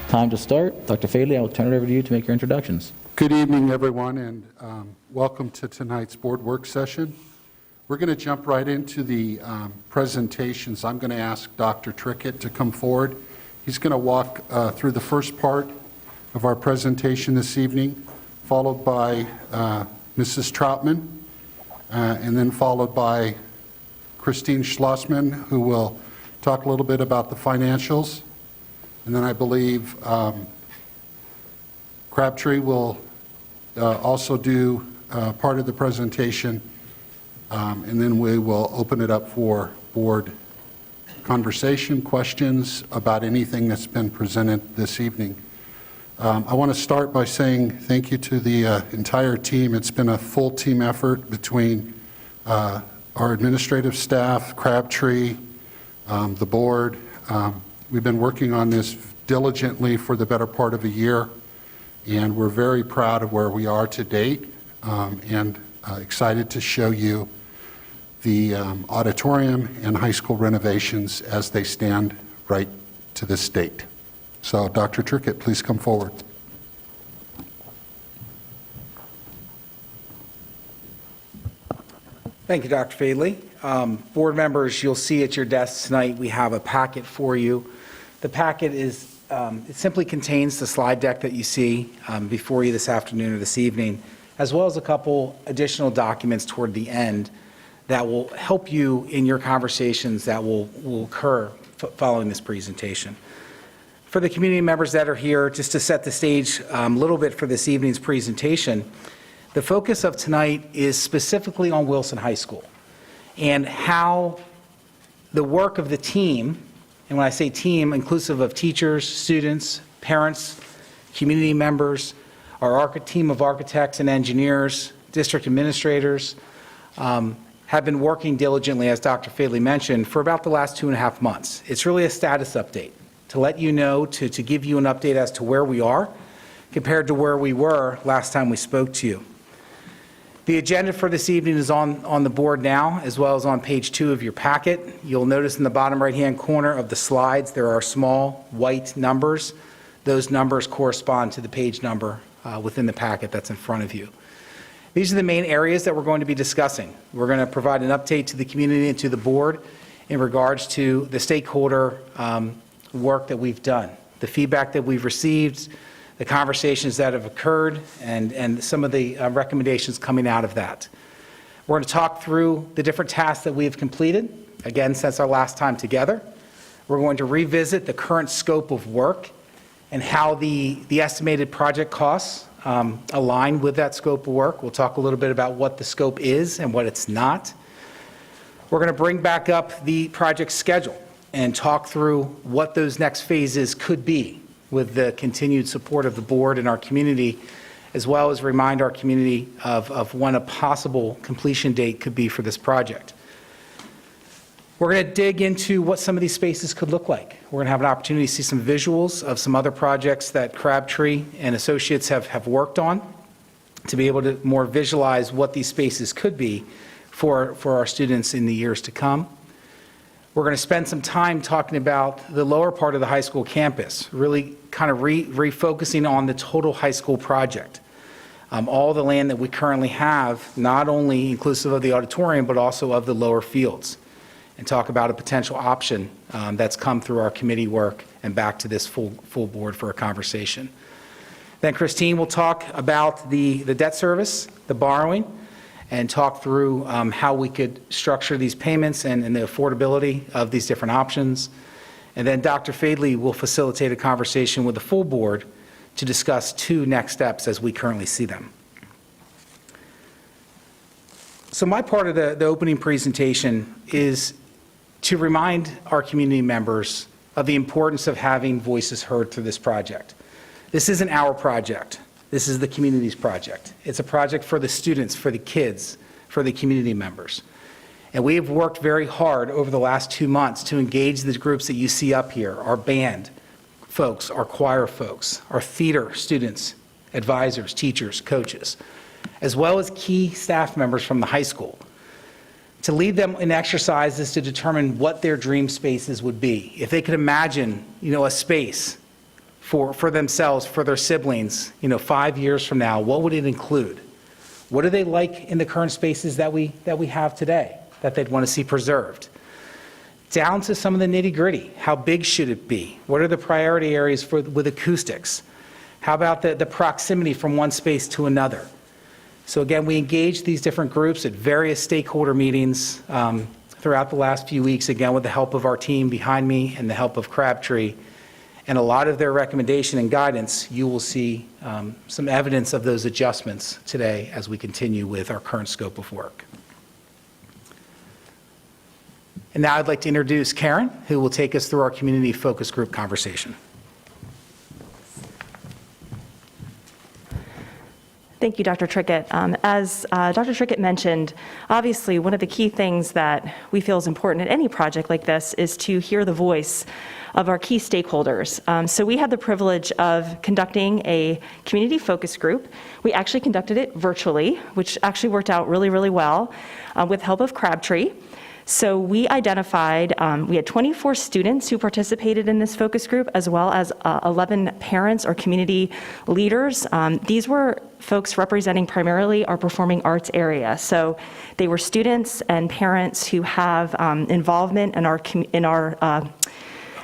Time to start. Dr. Fadley, I will turn it over to you to make your introductions. Good evening, everyone, and welcome to tonight's board work session. We're going to jump right into the presentations. I'm going to ask Dr. Trickett to come forward. He's going to walk through the first part of our presentation this evening, followed by Mrs. Troutman, and then followed by Christine Schlossman, who will talk a little bit about the financials. And then I believe Crabtree will also do part of the presentation, and then we will open it up for board conversation, questions about anything that's been presented this evening. I want to start by saying thank you to the entire team. It's been a full team effort between our administrative staff, Crabtree, the board. We've been working on this diligently for the better part of a year, and we're very proud of where we are to date, and excited to show you the auditorium and high school renovations as they stand right to this date. So Dr. Trickett, please come forward. Thank you, Dr. Fadley. Board members, you'll see at your desks tonight we have a packet for you. The packet is, it simply contains the slide deck that you see before you this afternoon or this evening, as well as a couple additional documents toward the end that will help you in your conversations that will occur following this presentation. For the community members that are here, just to set the stage a little bit for this evening's presentation, the focus of tonight is specifically on Wilson High School and how the work of the team, and when I say team, inclusive of teachers, students, parents, community members, our team of architects and engineers, district administrators, have been working diligently, as Dr. Fadley mentioned, for about the last 2.5 months. It's really a status update to let you know, to give you an update as to where we are compared to where we were last time we spoke to you. The agenda for this evening is on the board now, as well as on page 2 of your packet. You'll notice in the bottom right-hand corner of the slides, there are small white numbers. Those numbers correspond to the page number within the packet that's in front of you. These are the main areas that we're going to be discussing. We're going to provide an update to the community and to the board in regards to the stakeholder work that we've done, the feedback that we've received, the conversations that have occurred, and some of the recommendations coming out of that. We're going to talk through the different tasks that we have completed, again, since our last time together. We're going to revisit the current scope of work and how the estimated project costs align with that scope of work. We'll talk a little bit about what the scope is and what it's not. We're going to bring back up the project schedule and talk through what those next phases could be with the continued support of the board and our community, as well as remind our community of when a possible completion date could be for this project. We're going to dig into what some of these spaces could look like. We're going to have an opportunity to see some visuals of some other projects that Crabtree and Associates have worked on to be able to more visualize what these spaces could be for our students in the years to come. We're going to spend some time talking about the lower part of the high school campus, really kind of refocusing on the total high school project. All the land that we currently have, not only inclusive of the auditorium, but also of the lower fields, and talk about a potential option that's come through our committee work and back to this full board for a conversation. Then Christine will talk about the debt service, the borrowing, and talk through how we could structure these payments and the affordability of these different options. And then Dr. Fadley will facilitate a conversation with the full board to discuss 2 next steps as we currently see them. So my part of the opening presentation is to remind our community members of the importance of having voices heard through this project. This isn't our project. This is the community's project. It's a project for the students, for the kids, for the community members. And we have worked very hard over the last 2 months to engage the groups that you see up here, our band folks, our choir folks, our theater students, advisors, teachers, coaches, as well as key staff members from the high school, to lead them in exercises to determine what their dream spaces would be. If they could imagine, a space for themselves, for their siblings, 5 years from now, what would it include? What do they like in the current spaces that we have today that they'd want to see preserved? Down to some of the nitty-gritty. How big should it be? What are the priority areas with acoustics? How about the proximity from one space to another? So again, we engaged these different groups at various stakeholder meetings throughout the last few weeks, again, with the help of our team behind me and the help of Crabtree. And a lot of their recommendation and guidance, you will see some evidence of those adjustments today as we continue with our current scope of work. And now I'd like to introduce Karen, who will take us through our community focus group conversation. Thank you, Dr. Trickett. As Dr. Trickett mentioned, obviously one of the key things that we feel is important at any project like this is to hear the voice of our key stakeholders. So we had the privilege of conducting a community focus group. We actually conducted it virtually, which actually worked out really, really well with help of Crabtree. So we identified, we had 24 students who participated in this focus group, as well as 11 parents or community leaders. These were folks representing primarily our performing arts area. So they were students and parents who have involvement in our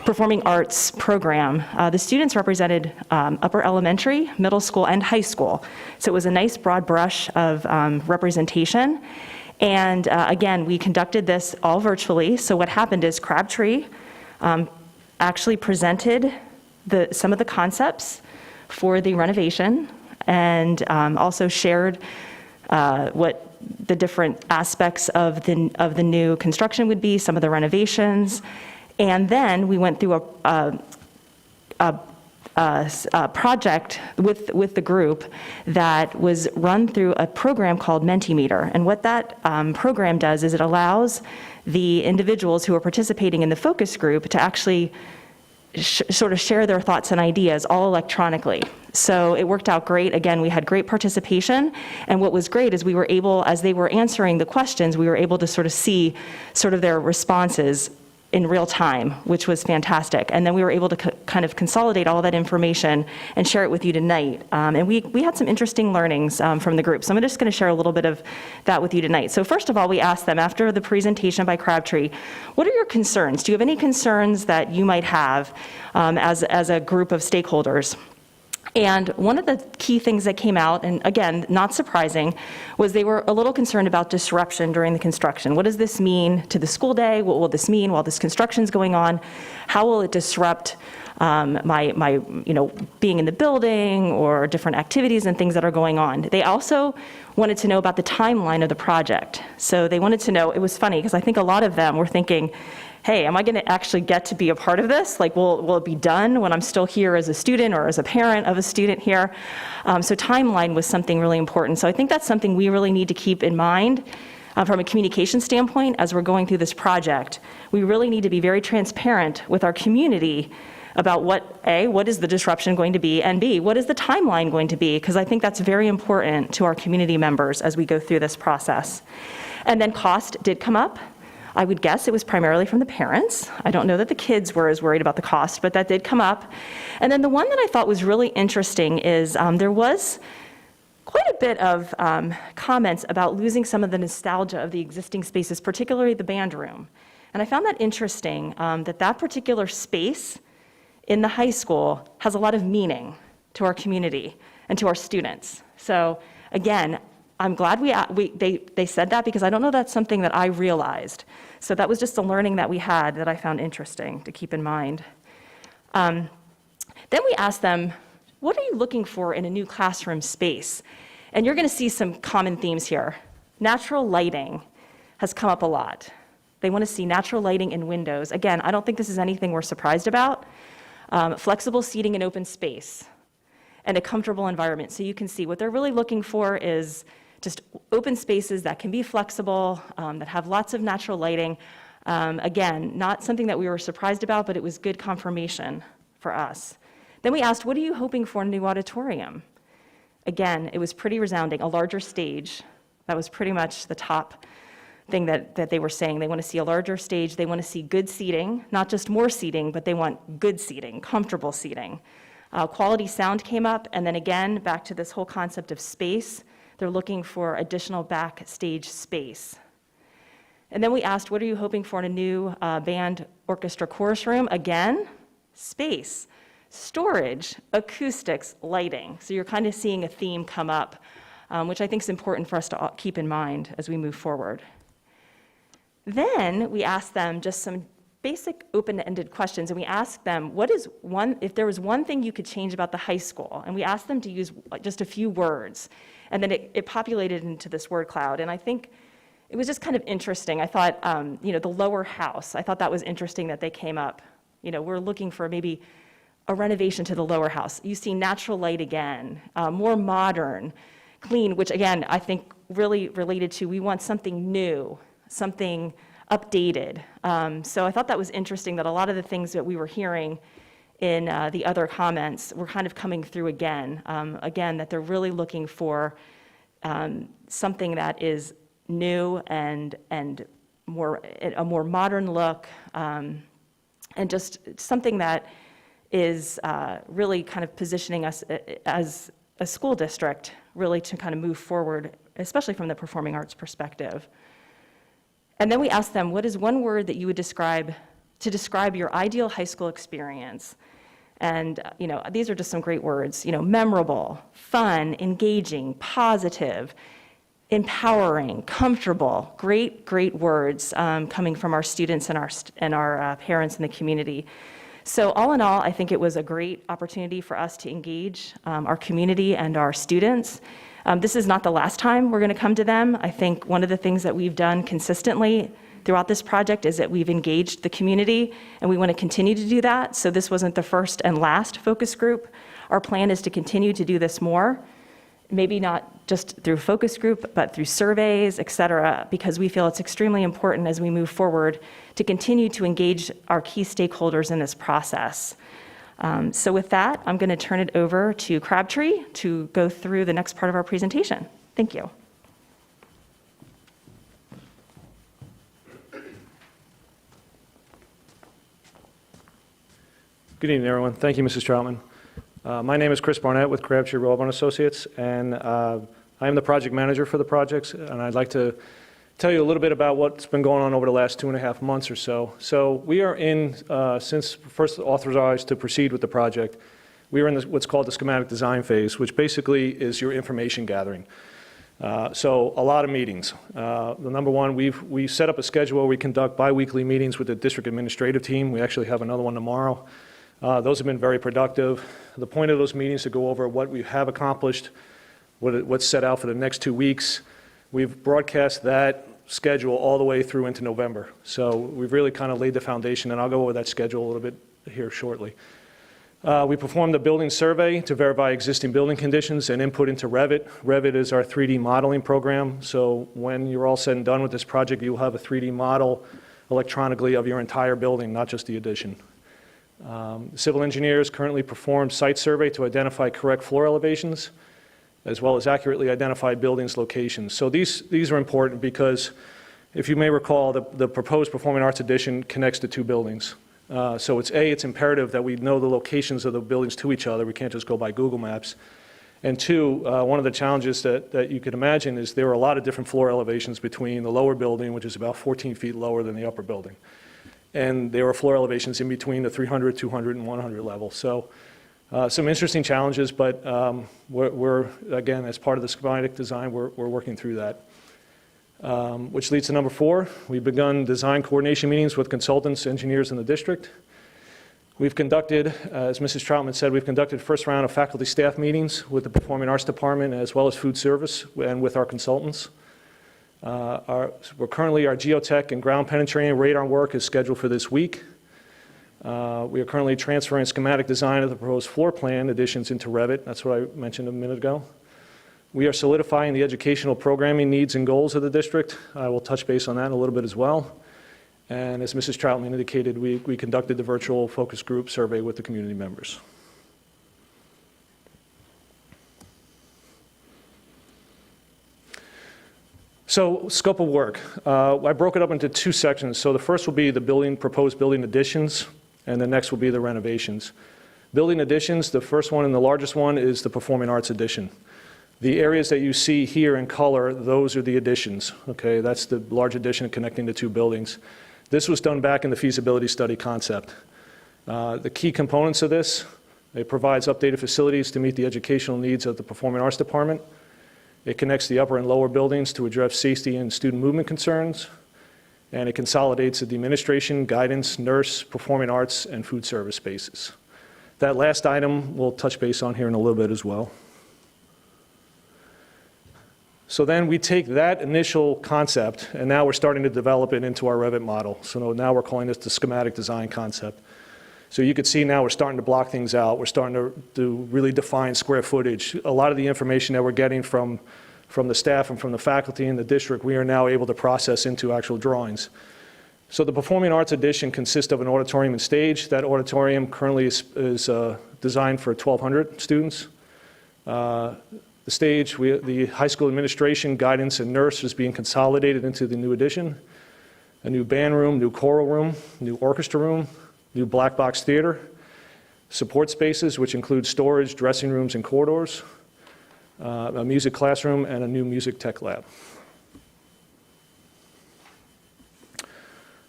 performing arts program. The students represented upper elementary, middle school, and high school. So it was a nice broad brush of representation. And again, we conducted this all virtually. So what happened is Crabtree actually presented some of the concepts for the renovation and also shared what the different aspects of the new construction would be, some of the renovations. And then we went through a project with the group that was run through a program called Mentimeter. And what that program does is it allows the individuals who are participating in the focus group to actually sort of share their thoughts and ideas all electronically. So it worked out great. Again, we had great participation. And what was great is we were able, as they were answering the questions, we were able to sort of see sort of their responses in real time, which was fantastic. And then we were able to kind of consolidate all that information and share it with you tonight. And we had some interesting learnings from the group. So I'm just going to share a little bit of that with you tonight. So first of all, we asked them after the presentation by Crabtree, what are your concerns? Do you have any concerns that you might have as a group of stakeholders? And one of the key things that came out, and again, not surprising, was they were a little concerned about disruption during the construction. What does this mean to the school day? What will this mean while this construction is going on? How will it disrupt my being in the building or different activities and things that are going on? They also wanted to know about the timeline of the project. So they wanted to know, it was funny because I think a lot of them were thinking, hey, am I going to actually get to be a part of this? Like, will it be done when I'm still here as a student or as a parent of a student here? So timeline was something really important. So I think that's something we really need to keep in mind from a communication standpoint as we're going through this project. We really need to be very transparent with our community about what is the disruption going to be, and B, what is the timeline going to be? Because I think that's very important to our community members as we go through this process. And then cost did come up. I would guess it was primarily from the parents. I don't know that the kids were as worried about the cost, but that did come up. And then the one that I thought was really interesting is there was quite a bit of comments about losing some of the nostalgia of the existing spaces, particularly the band room. And I found that interesting, that particular space in the high school has a lot of meaning to our community and to our students. So again, I'm glad they said that because I don't know that's something that I realized. So that was just a learning that we had that I found interesting to keep in mind. Then we asked them, what are you looking for in a new classroom space? And you're going to see some common themes here. Natural lighting has come up a lot. They want to see natural lighting in windows. Again, I don't think this is anything we're surprised about. Flexible seating in open space and a comfortable environment. So you can see what they're really looking for is just open spaces that can be flexible, that have lots of natural lighting. Again, not something that we were surprised about, but it was good confirmation for us. Then we asked, what are you hoping for in a new auditorium? Again, it was pretty resounding, a larger stage. That was pretty much the top thing that they were saying. They want to see a larger stage. They want to see good seating, not just more seating, but they want good seating, comfortable seating. Quality sound came up, and then again, back to this whole concept of space. They're looking for additional backstage space. And then we asked, what are you hoping for in a new band, orchestra, chorus room? Again, space, storage, acoustics, lighting. So you're kind of seeing a theme come up, which I think is important for us to keep in mind as we move forward. Then we asked them just some basic open-ended questions, and we asked them, if there was one thing you could change about the high school, and we asked them to use just a few words, and then it populated into this word cloud, and I think it was just kind of interesting. I thought, the lower house, I thought that was interesting that they came up. We're looking for maybe a renovation to the lower house. You see natural light again, more modern, clean, which again, I think really related to, we want something new, something updated. So I thought that was interesting that a lot of the things that we were hearing in the other comments were kind of coming through again. Again, that they're really looking for something that is new and a more modern look, and just something that is really kind of positioning us as a school district really to kind of move forward, especially from the performing arts perspective. And then we asked them, what is one word that you would describe your ideal high school experience? And these are just some great words, memorable, fun, engaging, positive, empowering, comfortable, great words coming from our students and our parents in the community. So all in all, I think it was a great opportunity for us to engage our community and our students. This is not the last time we're going to come to them. I think one of the things that we've done consistently throughout this project is that we've engaged the community, and we want to continue to do that. So this wasn't the first and last focus group. Our plan is to continue to do this more, maybe not just through focus group, but through surveys, et cetera, because we feel it's extremely important as we move forward to continue to engage our key stakeholders in this process. So with that, I'm going to turn it over to Crabtree to go through the next part of our presentation. Thank you. Good evening, everyone. Thank you, Mrs. Troutman. My name is Chris Barnett with Crabtree Rollborn Associates, and I am the project manager for the projects, and I'd like to tell you a little bit about what's been going on over the last 2.5 months or so. So we are in, since first authorized to proceed with the project, we are in what's called the schematic design phase, which basically is your information gathering. So a lot of meetings. The number one, we set up a schedule where we conduct bi-weekly meetings with the district administrative team. We actually have another one tomorrow. Those have been very productive. The point of those meetings is to go over what we have accomplished, what's set out for the next 2 weeks. We've broadcast that schedule all the way through into November. So we've really kind of laid the foundation, and I'll go over that schedule a little bit here shortly. We performed a building survey to verify existing building conditions and input into Revit. Revit is our 3D modeling program. So when you're all said and done with this project, you'll have a 3D model electronically of your entire building, not just the addition. Civil engineers currently perform site survey to identify correct floor elevations, as well as accurately identify buildings' locations. So these are important because, if you may recall, the proposed performing arts addition connects the two buildings. So it's imperative that we know the locations of the buildings to each other. We can't just go by Google Maps. And two, one of the challenges that you can imagine is there are a lot of different floor elevations between the lower building, which is about 14 feet lower than the upper building. And there are floor elevations in between the 300, 200, and 100 level. So some interesting challenges, but we're, again, as part of the schematic design, we're working through that. Which leads to number 4. We've begun design coordination meetings with consultants, engineers in the district. We've conducted, as Mrs. Troutman said, we've conducted first round of faculty staff meetings with the Performing Arts Department as well as food service and with our consultants. We're currently, our geotech and ground penetrating radar work is scheduled for this week. We are currently transferring schematic design of the proposed floor plan additions into Revit. That's what I mentioned a minute ago. We are solidifying the educational programming needs and goals of the district. I will touch base on that in a little bit as well. And as Mrs. Troutman indicated, we conducted the virtual focus group survey with the community members. So, scope of work. I broke it up into 2 sections. So the first will be the proposed building additions, and the next will be the renovations. Building additions, the first one and the largest one is the Performing Arts addition. The areas that you see here in color, those are the additions, okay? That's the large addition connecting the two buildings. This was done back in the feasibility study concept. The key components of this, it provides updated facilities to meet the educational needs of the Performing Arts Department. It connects the upper and lower buildings to address safety and student movement concerns. And it consolidates the administration, guidance, nurse, performing arts, and food service spaces. That last item we'll touch base on here in a little bit as well. So then we take that initial concept, and now we're starting to develop it into our Revit model. So now we're calling this the schematic design concept. So you can see now we're starting to block things out. We're starting to really define square footage. A lot of the information that we're getting from the staff and from the faculty in the district, we are now able to process into actual drawings. So the Performing Arts addition consists of an auditorium and stage. That auditorium currently is designed for 1,200 students. The stage, the high school administration, guidance, and nurse is being consolidated into the new addition. A new band room, new choral room, new orchestra room, new black box theater, support spaces, which include storage, dressing rooms, and corridors, a music classroom, and a new music tech lab.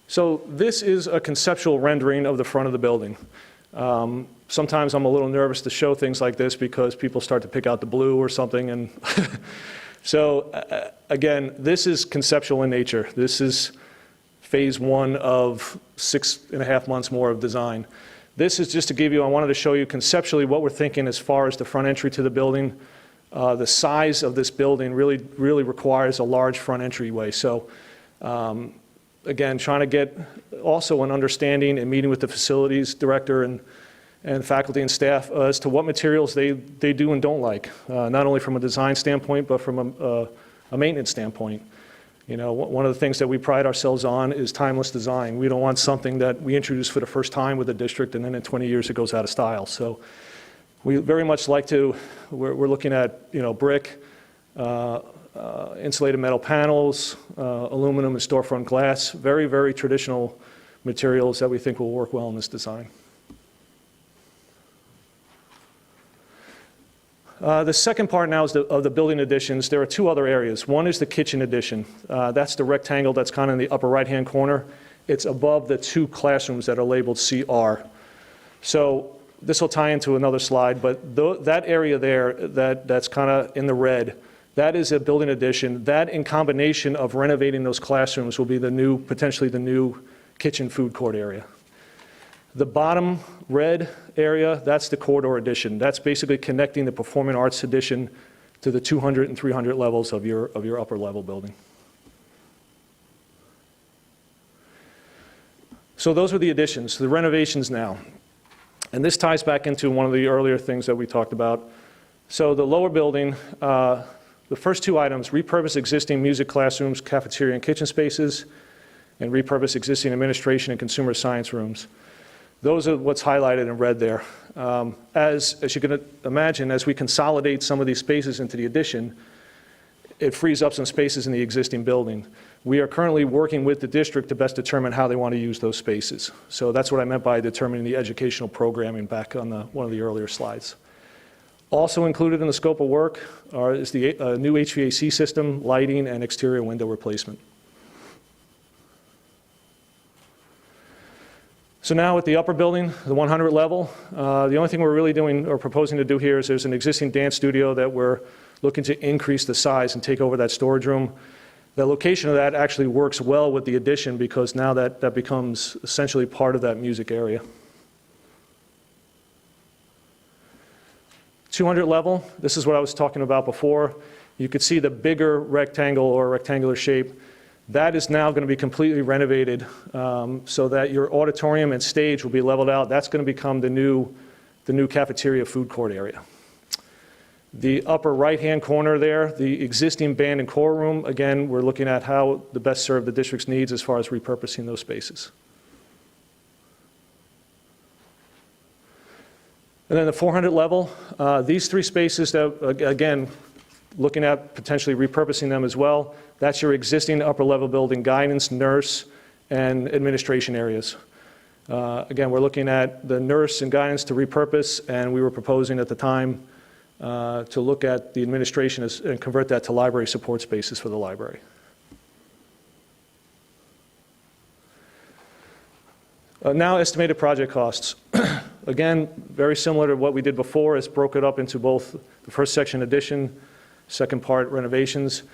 So this is a conceptual rendering of the front of the building. Sometimes I'm a little nervous to show things like this because people start to pick out the blue or something. And so again, this is conceptual in nature. This is phase one of 6.5 months more of design. This is just to give you, I wanted to show you conceptually what we're thinking as far as the front entry to the building. The size of this building really requires a large front entryway. So again, trying to get also an understanding and meeting with the facilities director and faculty and staff as to what materials they do and don't like, not only from a design standpoint, but from a maintenance standpoint. You know, one of the things that we pride ourselves on is timeless design. We don't want something that we introduce for the first time with the district and then in 20 years it goes out of style. So we very much like to, we're looking at, you know, brick, insulated metal panels, aluminum and storefront glass, very, very traditional materials that we think will work well in this design. The second part now is of the building additions. There are two other areas. One is the kitchen addition. That's the rectangle that's kind of in the upper right-hand corner. It's above the two classrooms that are labeled CR. So this will tie into another slide, but that area there that's kind of in the red, that is a building addition. That in combination of renovating those classrooms will be the new, potentially the new kitchen food court area. The bottom red area, that's the corridor addition. That's basically connecting the Performing Arts addition to the 200 and 300 levels of your upper level building. So those are the additions, the renovations now. And this ties back into one of the earlier things that we talked about. So the lower building, the first two items, repurpose existing music classrooms, cafeteria and kitchen spaces, and repurpose existing administration and consumer science rooms. Those are what's highlighted in red there. As you can imagine, as we consolidate some of these spaces into the addition, it frees up some spaces in the existing building. We are currently working with the district to best determine how they want to use those spaces. So that's what I meant by determining the educational programming back on one of the earlier slides. Also included in the scope of work is the new HVAC system, lighting, and exterior window replacement. So now at the upper building, the 100 level, the only thing we're really doing or proposing to do here is there's an existing dance studio that we're looking to increase the size and take over that storage room. The location of that actually works well with the addition because now that becomes essentially part of that music area. 200 level, this is what I was talking about before. You could see the bigger rectangle or rectangular shape. That is now going to be completely renovated so that your auditorium and stage will be leveled out. That's going to become the new cafeteria food court area. The upper right-hand corner there, the existing band and choral room, again, we're looking at how to best serve the district's needs as far as repurposing those spaces. And then the 400 level, these three spaces that, again, looking at potentially repurposing them as well. That's your existing upper level building guidance, nurse, and administration areas. Again, we're looking at the nurse and guidance to repurpose, and we were proposing at the time to look at the administration and convert that to library support spaces for the library. Now estimated project costs. Again, very similar to what we did before. It's broken up into both the first section addition, second part renovations.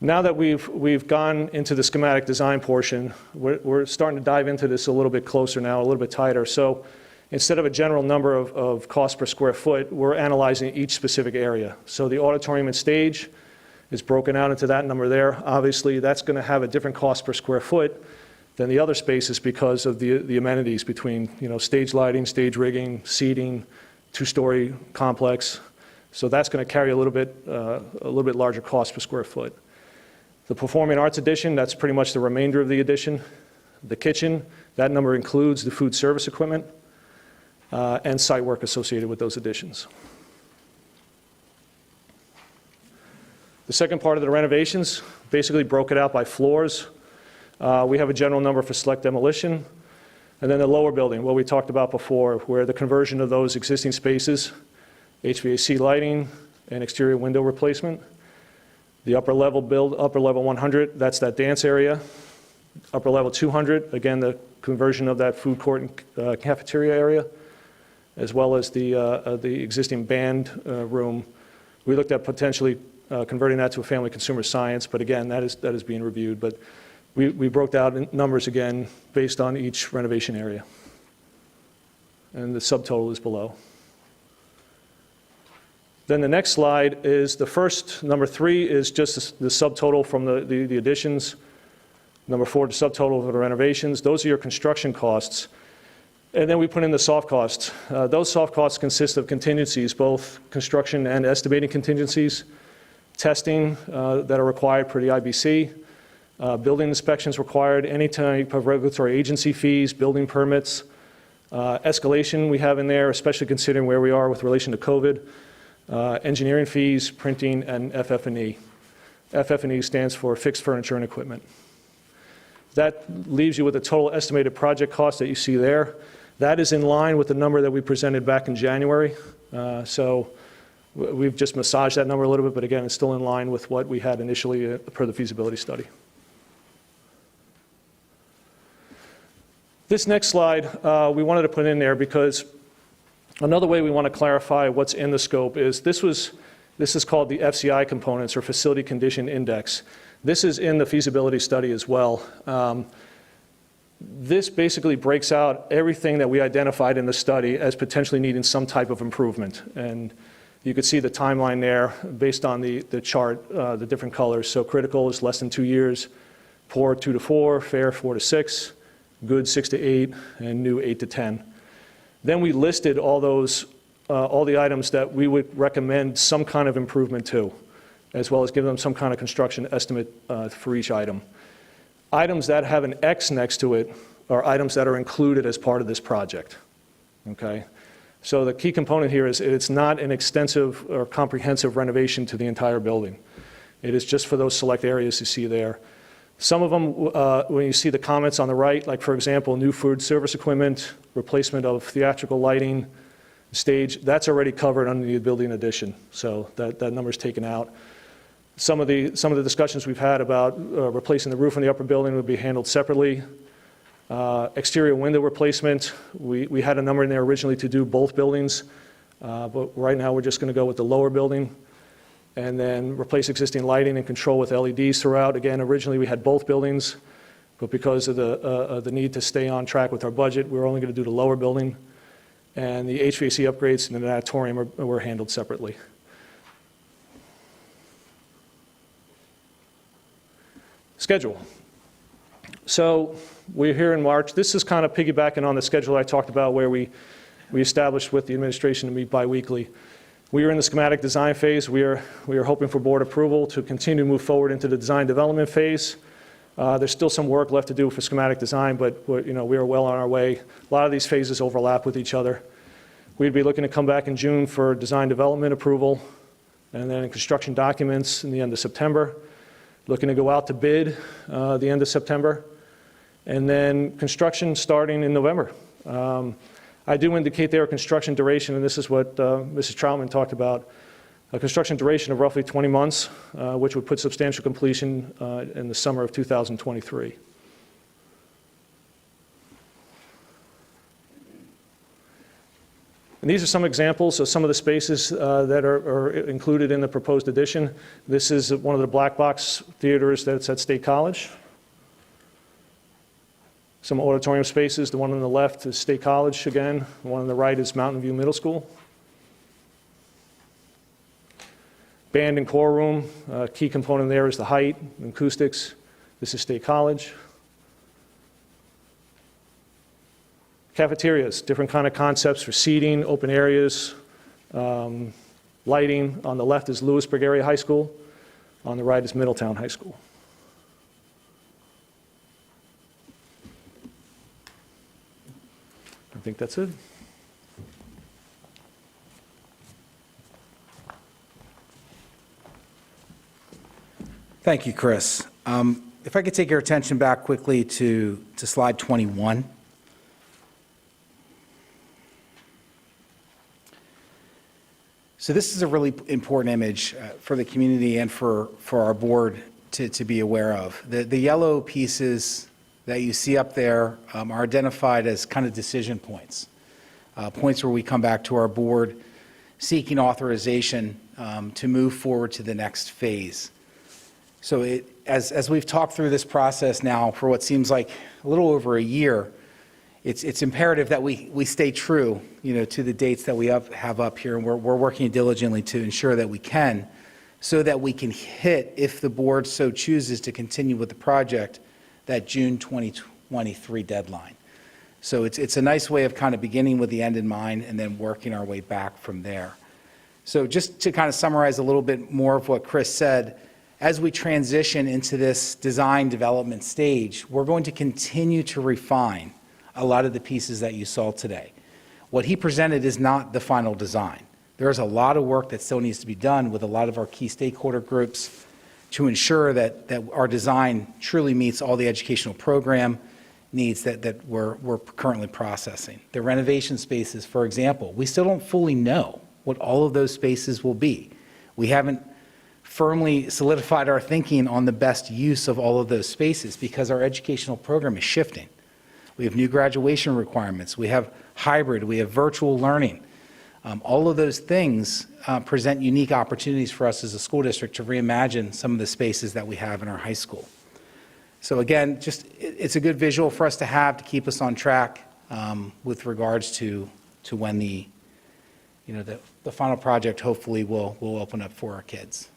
Now that we've gone into the schematic design portion, we're starting to dive into this a little bit closer now, a little bit tighter. So instead of a general number of cost per square foot, we're analyzing each specific area. So the auditorium and stage is broken out into that number there. Obviously, that's going to have a different cost per square foot than the other spaces because of the amenities between, stage lighting, stage rigging, seating, two-story complex. So that's going to carry a little bit larger cost per square foot. The Performing Arts Addition, that's pretty much the remainder of the addition. The kitchen, that number includes the food service equipment and site work associated with those additions. The second part of the renovations basically broke it out by floors. We have a general number for select demolition. And then the lower building, what we talked about before, where the conversion of those existing spaces, HVAC lighting and exterior window replacement. The upper level 100, that's that dance area. Upper level 200, again, the conversion of that food court and cafeteria area, as well as the existing band room. We looked at potentially converting that to a family consumer science, but again, that is being reviewed. But we broke out numbers again based on each renovation area. And the subtotal is below. Then the next slide is the first, number 3 is just the subtotal from the additions. Number 4, the subtotal of the renovations. Those are your construction costs. And then we put in the soft costs. Those soft costs consist of contingencies, both construction and estimating contingencies, testing that are required per the IBC, building inspections required, any type of regulatory agency fees, building permits, escalation we have in there, especially considering where we are with relation to COVID. Engineering fees, printing, and FF&E. FF&E stands for fixed furniture and equipment. That leaves you with a total estimated project cost that you see there. That is in line with the number that we presented back in January. So we've just massaged that number a little bit, but again, it's still in line with what we had initially per the feasibility study. This next slide, we wanted to put in there because another way we want to clarify what's in the scope is this is called the FCI components, or Facility Condition Index. This is in the feasibility study as well. This basically breaks out everything that we identified in the study as potentially needing some type of improvement. And you could see the timeline there based on the chart, the different colors. So critical is less than 2 years, poor 2 to 4, fair 4 to 6, good 6 to 8, and new 8 to 10. Then we listed all the items that we would recommend some kind of improvement to, as well as give them some kind of construction estimate for each item. Items that have an X next to it are items that are included as part of this project, okay? So the key component here is it's not an extensive or comprehensive renovation to the entire building. It is just for those select areas you see there. Some of them, when you see the comments on the right, like for example, new food service equipment, replacement of theatrical lighting, stage, that's already covered under the building addition. So that number's taken out. Some of the discussions we've had about replacing the roof on the upper building would be handled separately. Exterior window replacement, we had a number in there originally to do both buildings, but right now we're just going to go with the lower building. And then replace existing lighting and control with LEDs throughout. Again, originally we had both buildings, but because of the need to stay on track with our budget, we're only going to do the lower building. And the HVAC upgrades in the natatorium were handled separately. Schedule. So we're here in March. This is kind of piggybacking on the schedule I talked about where we established with the administration to meet biweekly. We are in the schematic design phase. We are hoping for board approval to continue to move forward into the design development phase. There's still some work left to do for schematic design, but we are well on our way. A lot of these phases overlap with each other. We'd be looking to come back in June for design development approval, and then construction documents in the end of September. Looking to go out to bid the end of September, and then construction starting in November. I do indicate there a construction duration, and this is what Mrs. Troutman talked about, a construction duration of roughly 20 months, which would put substantial completion in the summer of 2023. And these are some examples of some of the spaces that are included in the proposed addition. This is one of the black box theaters that's at State College. Some auditorium spaces. The one on the left is State College again. The one on the right is Mountain View Middle School. Band and core room. Key component there is the height, acoustics. This is State College. Cafeterias, different kind of concepts for seating, open areas, lighting. On the left is Lewisburg Area High School. On the right is Middletown High School. I think that's it. Thank you, Chris. If I could take your attention back quickly to slide 21. So this is a really important image for the community and for our board to be aware of. The yellow pieces that you see up there are identified as kind of decision points, points where we come back to our board seeking authorization to move forward to the next phase. So as we've talked through this process now for what seems like a little over a year, it's imperative that we stay true, to the dates that we have up here, and we're working diligently to ensure that we can, so that we can hit, if the board so chooses to continue with the project, that June 2023 deadline. So it's a nice way of kind of beginning with the end in mind and then working our way back from there. So just to kind of summarize a little bit more of what Chris said, as we transition into this design development stage, we're going to continue to refine a lot of the pieces that you saw today. What he presented is not the final design. There's a lot of work that still needs to be done with a lot of our key stakeholder groups to ensure that our design truly meets all the educational program needs that we're currently processing. The renovation spaces, for example, we still don't fully know what all of those spaces will be. We haven't firmly solidified our thinking on the best use of all of those spaces because our educational program is shifting. We have new graduation requirements. We have hybrid. We have virtual learning. All of those things present unique opportunities for us as a school district to reimagine some of the spaces that we have in our high school. So again, it's a good visual for us to have to keep us on track with regards to when the final project hopefully will open up for our kids.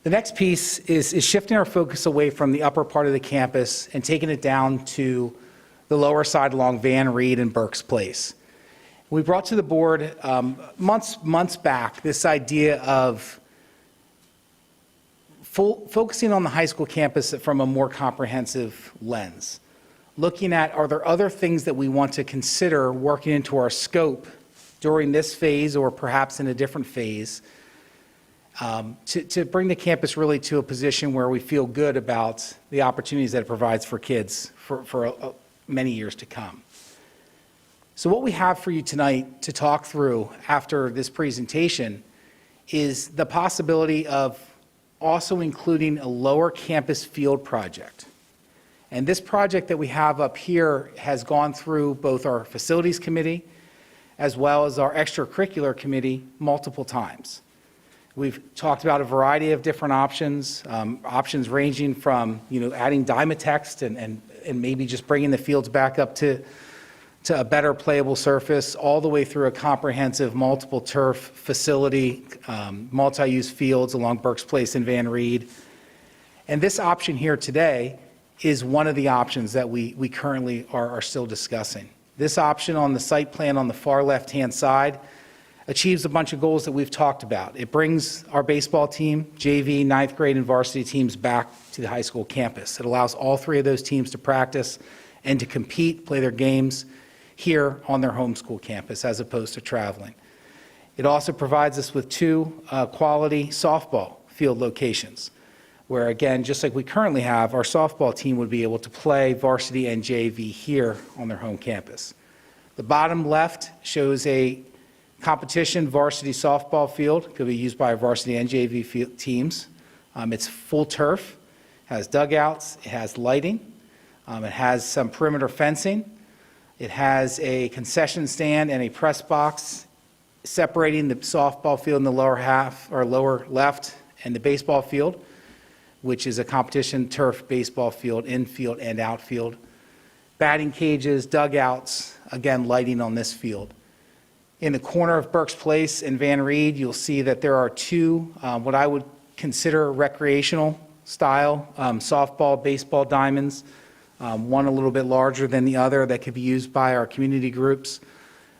The next piece is shifting our focus away from the upper part of the campus and taking it down to the lower side along Van Reed and Burks Place. We brought to the board months back this idea of focusing on the high school campus from a more comprehensive lens. Looking at, are there other things that we want to consider working into our scope during this phase or perhaps in a different phase to bring the campus really to a position where we feel good about the opportunities that it provides for kids for many years to come. So what we have for you tonight to talk through after this presentation is the possibility of also including a lower campus field project. And this project that we have up here has gone through both our facilities committee as well as our extracurricular committee multiple times. We've talked about a variety of different options, options ranging from adding Dymatext and maybe just bringing the fields back up to a better playable surface, all the way through a comprehensive multiple turf facility, multi-use fields along Burks Place and Van Reed. And this option here today is one of the options that we currently are still discussing. This option on the site plan on the far left-hand side achieves a bunch of goals that we've talked about. It brings our baseball team, JV, 9th grade, and varsity teams back to the high school campus. It allows all three of those teams to practice and to compete, play their games here on their home school campus as opposed to traveling. It also provides us with two quality softball field locations. where again, just like we currently have, our softball team would be able to play varsity and JV here on their home campus. The bottom left shows a competition varsity softball field. Could be used by our varsity and JV teams. It's full turf, has dugouts, it has lighting, it has some perimeter fencing. It has a concession stand and a press box separating the softball field in the lower half or lower left and the baseball field, which is a competition turf baseball field, infield and outfield. Batting cages, dugouts, again, lighting on this field. In the corner of Burks Place and Van Reed, you'll see that there are two, what I would consider recreational style softball, baseball diamonds, one a little bit larger than the other that could be used by our community groups,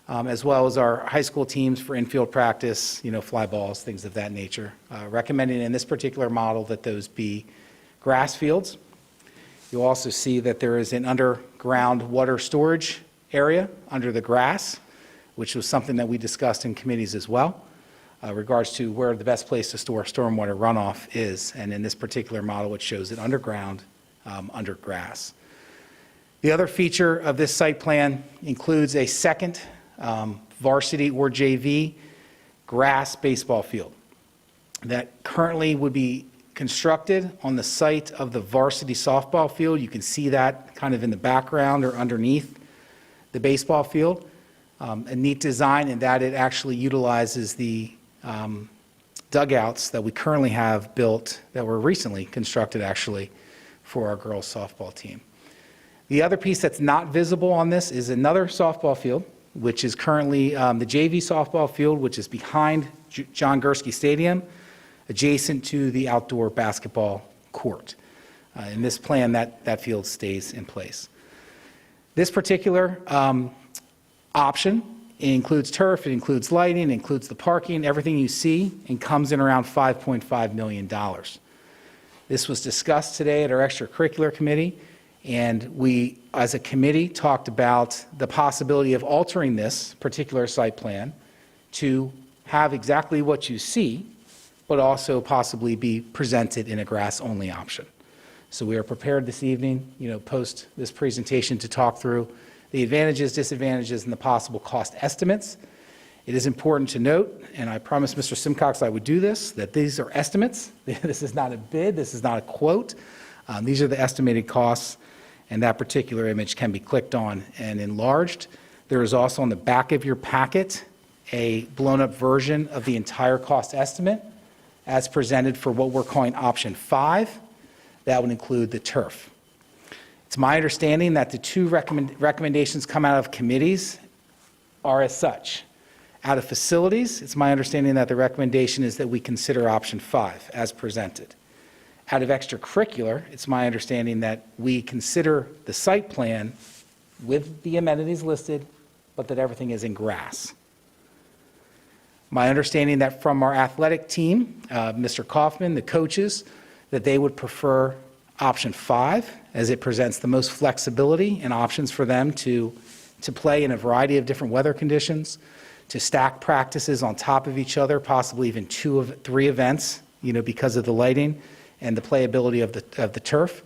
as well as our high school teams for infield practice, fly balls, things of that nature. Recommending in this particular model that those be grass fields. You'll also see that there is an underground water storage area under the grass, which was something that we discussed in committees as well, regards to where the best place to store stormwater runoff is. And in this particular model, it shows it underground, under grass. The other feature of this site plan includes a second varsity or JV grass baseball field that currently would be constructed on the site of the varsity softball field. You can see that kind of in the background or underneath the baseball field. A neat design in that it actually utilizes the dugouts that we currently have built that were recently constructed actually for our girls softball team. The other piece that's not visible on this is another softball field, which is currently the JV softball field, which is behind John Gursky Stadium, adjacent to the outdoor basketball court. In this plan, that field stays in place. This particular option includes turf, it includes lighting, it includes the parking, everything you see, and comes in around $5.5 million. This was discussed today at our extracurricular committee, and we, as a committee, talked about the possibility of altering this particular site plan to have exactly what you see, but also possibly be presented in a grass-only option. So we are prepared this evening, post this presentation to talk through the advantages, disadvantages, and the possible cost estimates. It is important to note, and I promised Mr. Simcox I would do this, that these are estimates. This is not a bid, this is not a quote. These are the estimated costs, and that particular image can be clicked on and enlarged. There is also on the back of your packet a blown-up version of the entire cost estimate as presented for what we're calling option 5. That would include the turf. It's my understanding that the two recommendations come out of committees are as such. Out of facilities, it's my understanding that the recommendation is that we consider option 5 as presented. Out of extracurricular, it's my understanding that we consider the site plan with the amenities listed, but that everything is in grass. My understanding that from our athletic team, Mr. Kaufman, the coaches, that they would prefer option 5 as it presents the most flexibility and options for them to play in a variety of different weather conditions, to stack practices on top of each other, possibly even 2 of 3 events, because of the lighting and the playability of the turf.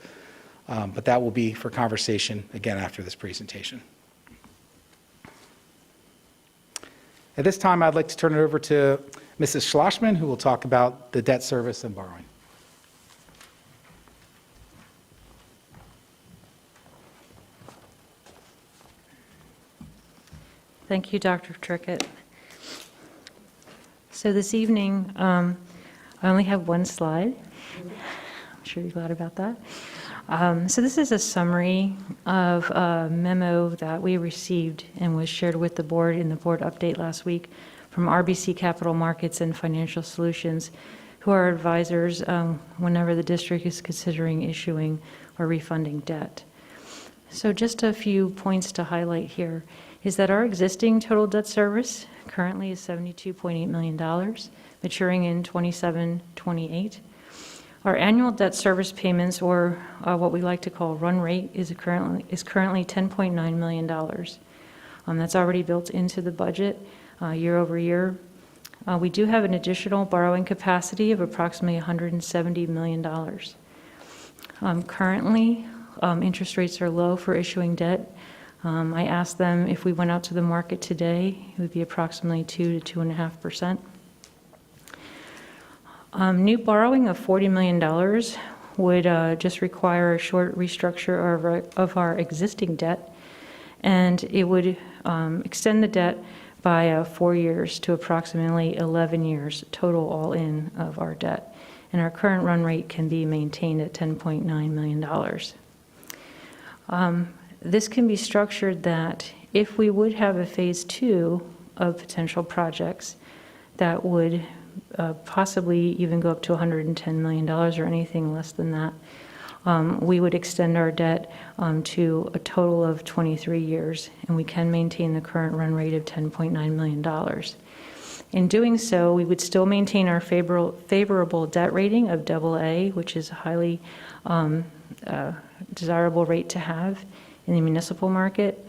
But that will be for conversation again after this presentation. At this time, I'd like to turn it over to Mrs. Schlossman, who will talk about the debt service and borrowing. Thank you, Dr. Trickett. So this evening, I only have one slide. I'm sure you're glad about that. So this is a summary of a memo that we received and was shared with the board in the board update last week from RBC Capital Markets and Financial Solutions, who are advisors whenever the district is considering issuing or refunding debt. So just a few points to highlight here is that our existing total debt service currently is $72.8 million, maturing in 27-28. Our annual debt service payments, or what we like to call run rate, is currently $10.9 million. That's already built into the budget year over year. We do have an additional borrowing capacity of approximately $170 million. Currently, interest rates are low for issuing debt. I asked them if we went out to the market today, it would be approximately 2 to 2.5%. New borrowing of $40 million would just require a short restructure of our existing debt, and it would extend the debt by 4 years to approximately 11 years total all-in of our debt. And our current run rate can be maintained at $10.9 million. This can be structured that if we would have a phase 2 of potential projects that would possibly even go up to $110 million or anything less than that, we would extend our debt to a total of 23 years, and we can maintain the current run rate of $10.9 million. In doing so, we would still maintain our favorable debt rating of AA, which is a highly desirable rate to have in the municipal market.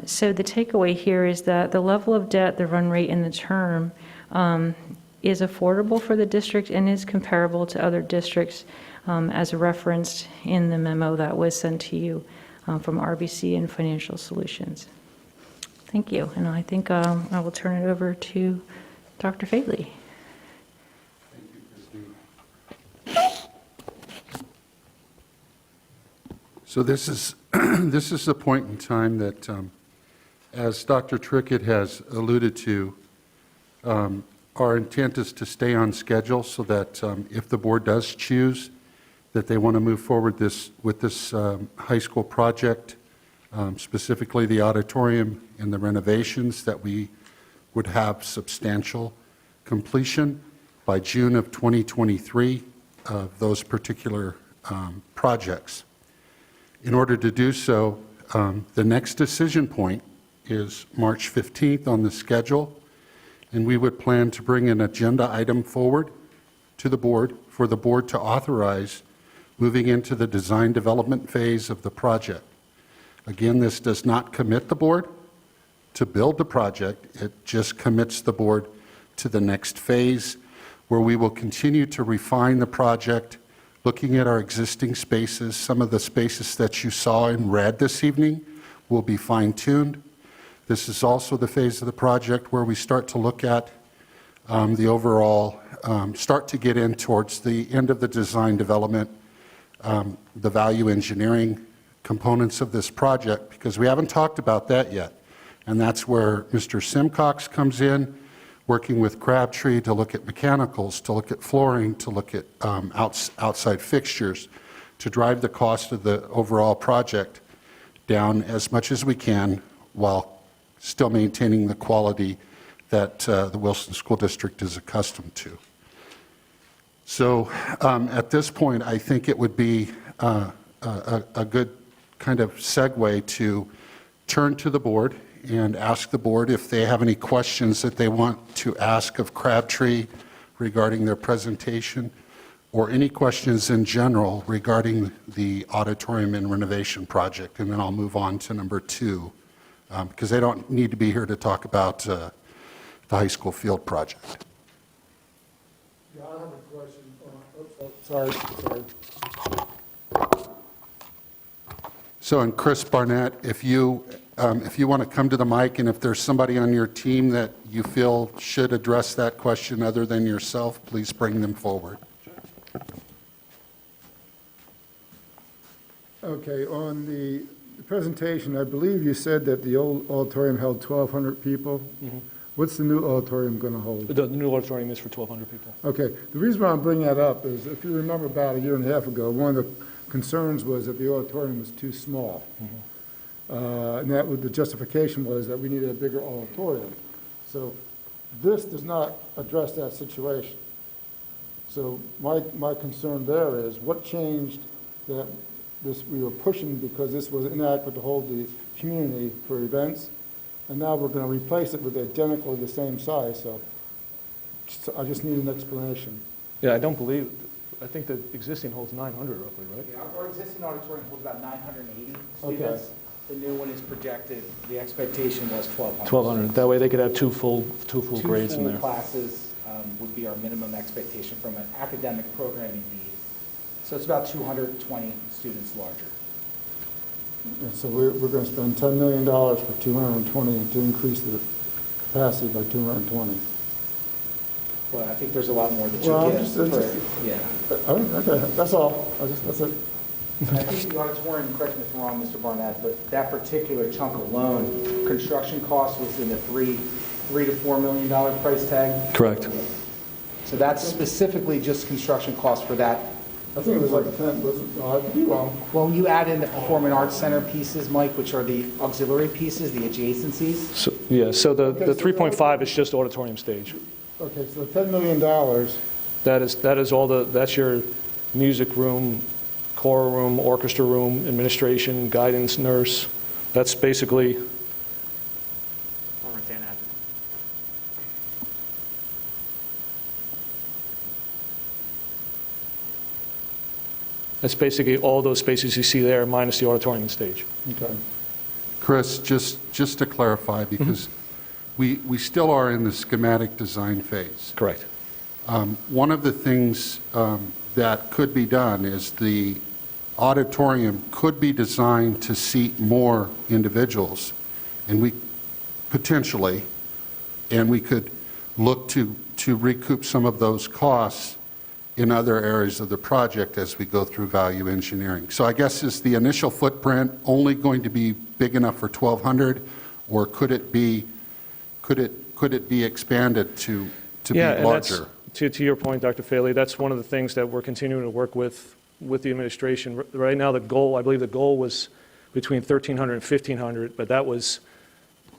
So the takeaway here is that the level of debt, the run rate, and the term is affordable for the district and is comparable to other districts as referenced in the memo that was sent to you from RBC and Financial Solutions. Thank you, and I think I will turn it over to Dr. Faley. So this is, this is the point in time that, as Dr. Trickett has alluded to, our intent is to stay on schedule so that if the board does choose that they want to move forward with this high school project, specifically the auditorium and the renovations, that we would have substantial completion by June of 2023 of those particular projects. In order to do so, the next decision point is March 15th on the schedule, and we would plan to bring an agenda item forward to the board for the board to authorize moving into the design development phase of the project. Again, this does not commit the board to build the project. It just commits the board to the next phase, where we will continue to refine the project, looking at our existing spaces. Some of the spaces that you saw in red this evening will be fine-tuned. This is also the phase of the project where we start to look at the overall, start to get in towards the end of the design development, the value engineering components of this project, because we haven't talked about that yet. And that's where Mr. Simcox comes in, working with Crabtree to look at mechanicals, to look at flooring, to look at outside fixtures, to drive the cost of the overall project down as much as we can while still maintaining the quality that the Wilson School District is accustomed to. So at this point, I think it would be a good kind of segue to turn to the board and ask the board if they have any questions that they want to ask of Crabtree regarding their presentation, or any questions in general regarding the auditorium and renovation project. And then I'll move on to number 2, because they don't need to be here to talk about the high school field project. Yeah, I have a question. Sorry. So, and Chris Barnett, if you want to come to the mic, and if there's somebody on your team that you feel should address that question other than yourself, please bring them forward. Okay, on the presentation, I believe you said that the old auditorium held 1,200 people. Mm-hmm. What's the new auditorium going to hold? The new auditorium is for 1,200 people. Okay, the reason why I'm bringing that up is, if you remember about a year and a half ago, one of the concerns was that the auditorium was too small. And that was, the justification was that we needed a bigger auditorium. So this does not address that situation. So my concern there is, what changed that this, we were pushing because this was inadequate to hold the community for events, and now we're going to replace it with identically the same size. So I just need an explanation. Yeah, I think the existing holds 900 roughly, right? Yeah, our existing auditorium holds about 980 Okay. students. The new one is projected, the expectation was 1,200. 1,200. That way they could have two full grades in Two there. full classes would be our minimum expectation from an academic programming need. So it's about 220 students larger. And so we're going to spend $10 million for 220 to increase the capacity by 220. Well, I think there's a lot more that Well, you get. just- Yeah. Okay, that's all. that's it. And I think the auditorium, correct me if I'm wrong, Mr. Barnett, but that particular chunk alone, construction cost was in the $3 to $4 million price tag. Correct. So that's specifically just construction cost for that. I think it was like 10, was it? I could be wrong. Well, you add in the Performing Arts Center pieces, Mike, which are the auxiliary pieces, the adjacencies. So, yeah, so the 3.5 is just auditorium stage. Okay, so $10 million, That is all that's your music room, choral room, orchestra room, administration, guidance, nurse. That's basically, that's basically all those spaces you see there minus the auditorium stage. okay. Chris, just to clarify, because we still are in the schematic design phase. Correct. One of the things that could be done is the auditorium could be designed to seat more individuals, and we potentially, and we could look to recoup some of those costs in other areas of the project as we go through value engineering. So I guess, is the initial footprint only going to be big enough for 1,200, or could it be expanded to be Yeah, and that's, larger? to your point, Dr. Faley, that's one of the things that we're continuing to work with the administration. Right now, the goal, I believe the goal was between 1,300 and 1,500, but that was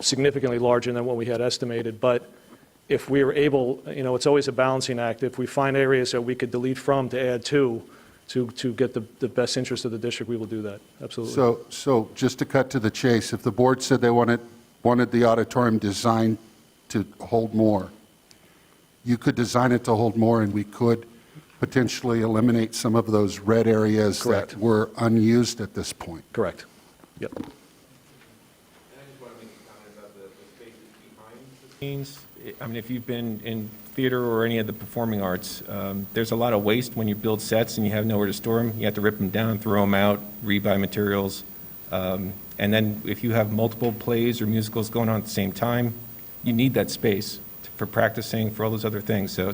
significantly larger than what we had estimated. But if we were able, it's always a balancing act. If we find areas that we could delete from to add to get the best interest of the district, we will do that, absolutely. So just to cut to the chase, if the board said they wanted the auditorium designed to hold more, you could design it to hold more, and we could potentially eliminate some of those red areas Correct. that were unused at this point. Correct. Yep. And I just want to make a comment about the spaces behind the scenes. I mean, if you've been in theater or any of the performing arts, there's a lot of waste when you build sets and you have nowhere to store them. You have to rip them down, throw them out, rebuy materials. And then if you have multiple plays or musicals going on at the same time, you need that space for practicing, for all those other things. So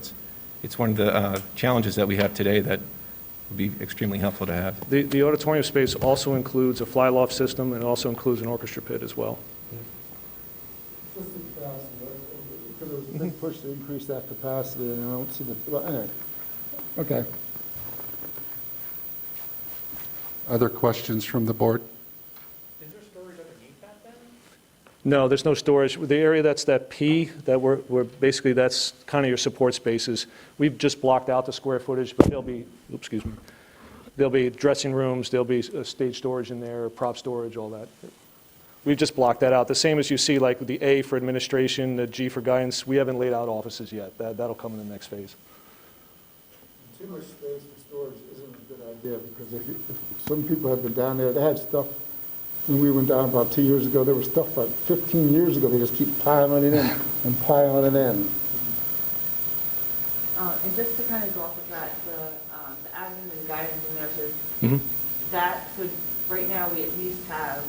it's one of the challenges that we have today that would be extremely helpful to have. The auditorium space also includes a fly loft system, and it also includes an orchestra pit as well. Just the capacity, because there was a big push to increase that capacity, and I don't see well, anyway. Okay. Other questions from the board? No, there's no storage. The area that's that P, that we're basically, that's kind of your support spaces. We've just blocked out the square footage, but there'll be dressing rooms, there'll be stage storage in there, prop storage, all that. We've just blocked that out. The same as you see, like the A for administration, the G for guidance. We haven't laid out offices yet. That'll come in the next phase. Too much space for storage isn't a good idea, because if some people have been down there, they had stuff, when we went down about 2 years ago, there was stuff like 15 years ago, they just keep piling it in and piling it in. And just to kind of go off of that, the admin and guidance and nurses, Mhm. that could, right now, we at least have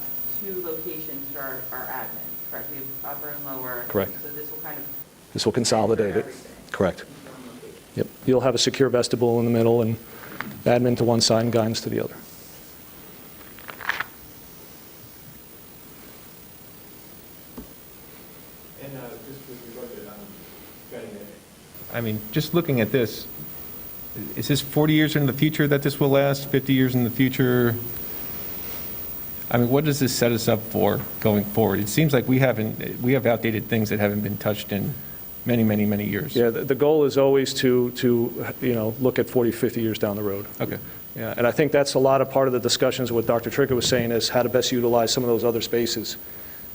2 locations for our admin, correct? We have upper and lower. Correct. So this will kind of. This will consolidate it. Everything. Correct. into one location. Yep. You'll have a secure vestibule in the middle and admin to one side and guidance to the other. And just with regard to guiding it, I mean, just looking at this, is this 40 years in the future that this will last, 50 years in the future? I mean, what does this set us up for going forward? It seems like we have outdated things that haven't been touched in many, many, many years. Yeah, the goal is always to look at 40, 50 years down the road. Okay. Yeah, and I think that's a lot of part of the discussions, what Dr. Tricker was saying, is how to best utilize some of those other spaces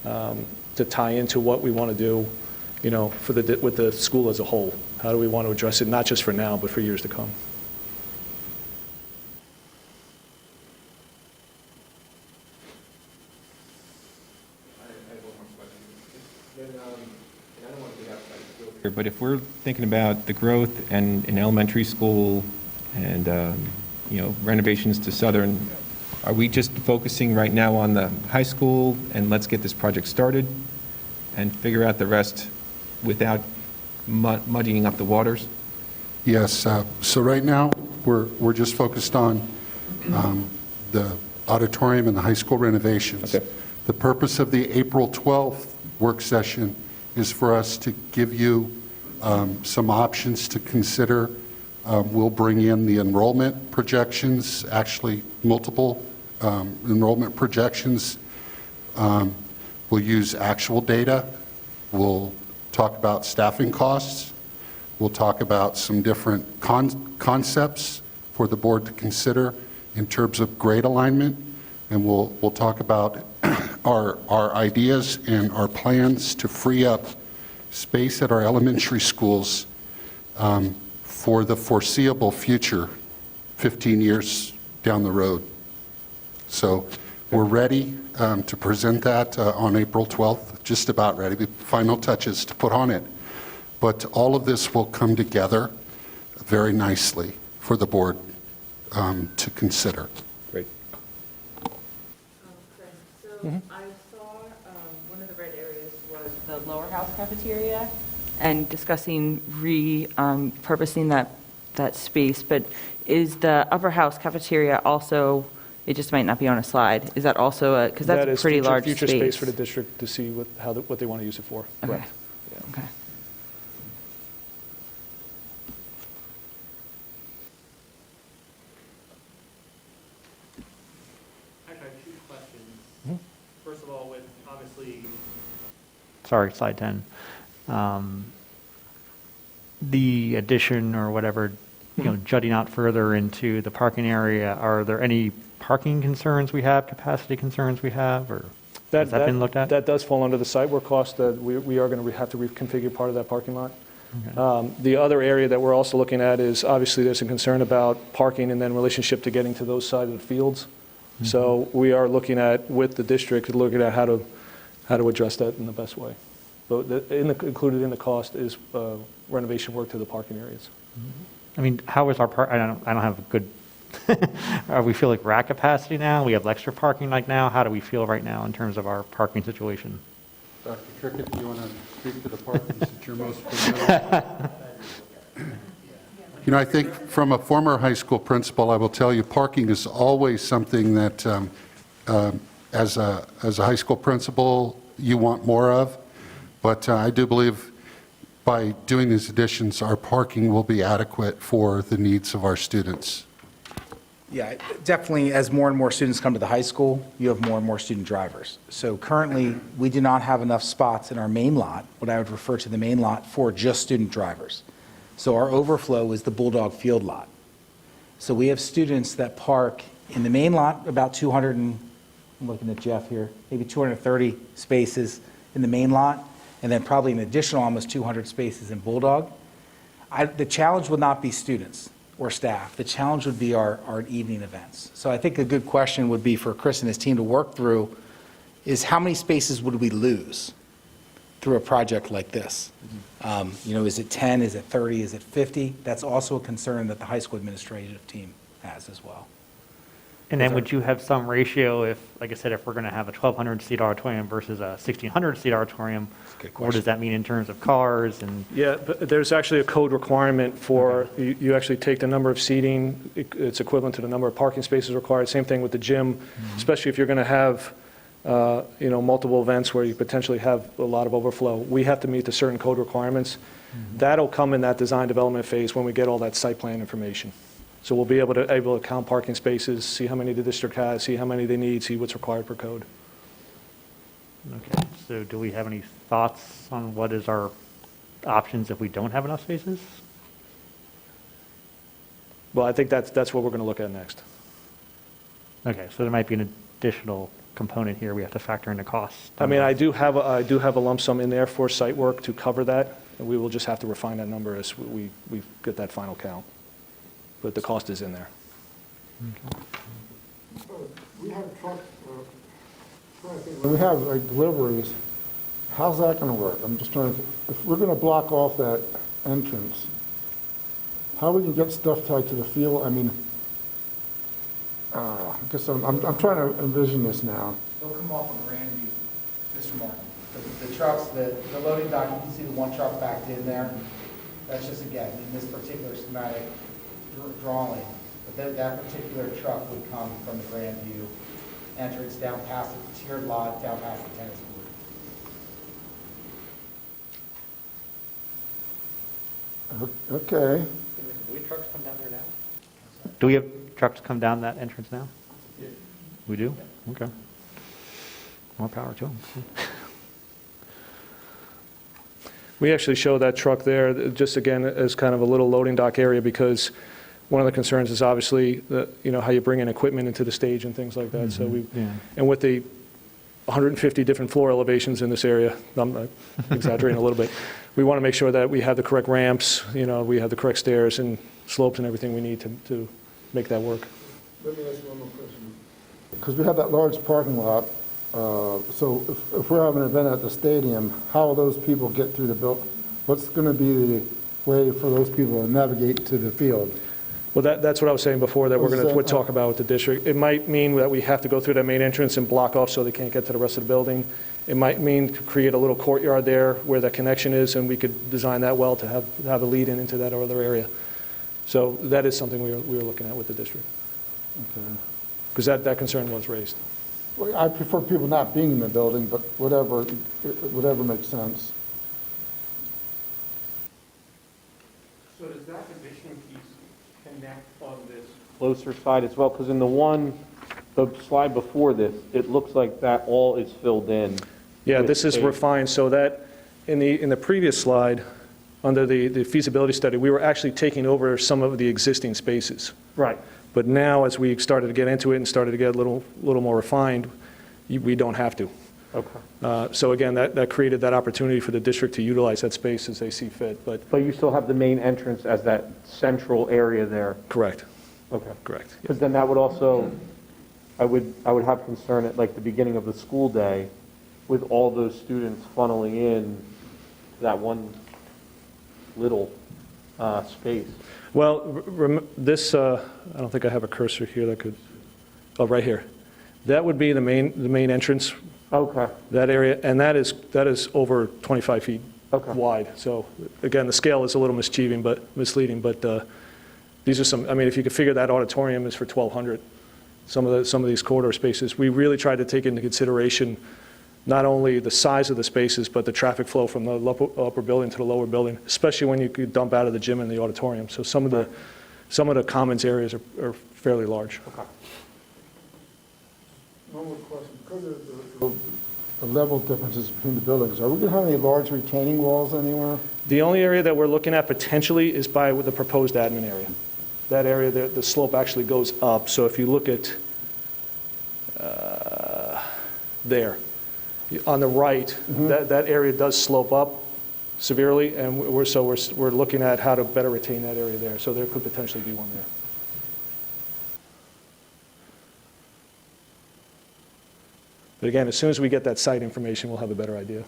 to tie into what we want to do, with the school as a whole. How do we want to address it, not just for now, but for years to come? But if we're thinking about the growth and in elementary school and, renovations to Southern, are we just focusing right now on the high school and let's get this project started and figure out the rest without muddying up the waters? Yes, so right now, we're just focused on the auditorium and the high school renovations. Okay. The purpose of the April 12th work session is for us to give you some options to consider. We'll bring in the enrollment projections, actually multiple enrollment projections. We'll use actual data. We'll talk about staffing costs. We'll talk about some different concepts for the board to consider in terms of grade alignment, and we'll talk about our ideas and our plans to free up space at our elementary schools for the foreseeable future, 15 years down the road. So we're ready to present that on April 12th, just about ready, the final touches to put on it. But all of this will come together very nicely for the board to consider. Great. Chris, so I saw one of the red areas was the lower house cafeteria and discussing repurposing that space, but is the upper house cafeteria also, it just might not be on a slide, is that also because that's a pretty large space? Future space for the district to see what they want to use it for. Okay. Correct. Yeah. Okay. Actually, I have two questions. First of all, with obviously, sorry, slide 10. The addition or whatever, jutting out further into the parking area, are there any parking concerns we have, capacity concerns we have, or has that been looked at? That does fall under the site work cost that we are going to have to reconfigure part of that parking lot. Okay. The other area that we're also looking at is, obviously, there's a concern about parking and then relationship to getting to those side of the fields. So we are looking at, with the district, looking at how to address that in the best way. But included in the cost is renovation work to the parking areas. I mean, how is our I don't have a good, are we feel like we're at capacity now? We have extra parking like now? How do we feel right now in terms of our parking situation? Dr. Trickett, do you want to speak to the parking that you're most familiar with? I think from a former high school principal, I will tell you, parking is always something that, as a high school principal, you want more of. But I do believe by doing these additions, our parking will be adequate for the needs of our students. Yeah, definitely, as more and more students come to the high school, you have more and more student drivers. So currently, we do not have enough spots in our main lot, what I would refer to the main lot, for just student drivers. So our overflow is the Bulldog Field lot. So we have students that park in the main lot, about 200 and, I'm looking at Jeff here, maybe 230 spaces in the main lot, and then probably an additional almost 200 spaces in Bulldog. The challenge would not be students or staff. The challenge would be our evening events. So I think a good question would be for Chris and his team to work through is how many spaces would we lose through a project like this? Is it 10, is it 30, is it 50? That's also a concern that the high school administrative team has as well. And then would you have some ratio if, like I said, if we're going to have a 1,200-seat auditorium versus a 1,600-seat auditorium? What does that mean in terms of cars and? Yeah, but there's actually a code requirement for, you actually take the number of seating, it's equivalent to the number of parking spaces required. Same thing with the gym, especially if you're going to have, multiple events where you potentially have a lot of overflow. We have to meet the certain code requirements. That'll come in that design development phase when we get all that site plan information. So we'll be able to count parking spaces, see how many the district has, see how many they need, see what's required per code. Okay, so do we have any thoughts on what is our options if we don't have enough spaces? Well, I think that's what we're going to look at next. Okay, so there might be an additional component here we have to factor into costs. I mean, I do have a lump sum in there for site work to cover that, and we will just have to refine that number as we get that final count. But the cost is in there. We have trucks, when we have like deliveries, how's that gonna work? I'm just trying to, if we're gonna block off that entrance, how we can get stuff tied to the field? I mean, I guess I'm trying to envision this now. They'll come off of Grandview, Mr. Martin. The trucks, the loading dock, you can see the one truck backed in there. That's just, again, in this particular schematic drawing. But that particular truck would come from the Grandview entrance down past the tiered lot, down past the tennis court. Okay. Do we have trucks come down that entrance now? We do? Okay. More power to them. We actually show that truck there, just again, as kind of a little loading dock area, because one of the concerns is obviously, how you bring in equipment into the stage and things like that. So Yeah. and with the 150 different floor elevations in this area, I'm exaggerating a little bit, we want to make sure that we have the correct ramps, we have the correct stairs and slopes and everything we need to make that work. Let me ask you one more question. Because we have that large parking lot, so if we're having an event at the stadium, how will those people get through the building? What's going to be the way for those people to navigate to the field? Well, that's what I was saying before, that we're going to talk about with the district. It might mean that we have to go through that main entrance and block off so they can't get to the rest of the building. It might mean to create a little courtyard there where that connection is, and we could design that well to have a lead in into that other area. So that is something we were looking at with the district. Because that concern was raised. Well, I prefer people not being in the building, but whatever makes sense. So does that addition piece connect on this closer side as well? Because in the slide before this, it looks like that all is filled in. Yeah, with this is space. refined, so that, in the previous slide, under the feasibility study, we were actually taking over some of the existing spaces. Right. But now, as we started to get into it and started to get a little more refined, we don't have to. Okay. So again, that created that opportunity for the district to utilize that space as they see fit, but But you still have the main entrance as that central area there? correct, Okay. correct. Because then that would also, I would have concern at like the beginning of the school day with all those students funneling in that one little space. Well, this, I don't think I have a cursor here that could, oh, right here. That would be the main entrance, Okay. that area, and that is over 25 feet Okay. wide. So again, the scale is a little misleading, but these are some, I mean, if you could figure that auditorium is for 1,200, some of these corridor spaces, we really tried to take into consideration not only the size of the spaces, but the traffic flow from the upper building to the lower building, especially when you could dump out of the gym and the auditorium. So some of the commons areas are fairly large. Okay. One more question. Because of the level differences between the buildings, are we going to have any large retaining walls anywhere? The only area that we're looking at potentially is by the proposed admin area. That area, the slope actually goes up. So if you look at there, on the right, that area does slope up severely, and we're looking at how to better retain that area there. So there could potentially be one there. But again, as soon as we get that site information, we'll have a better idea.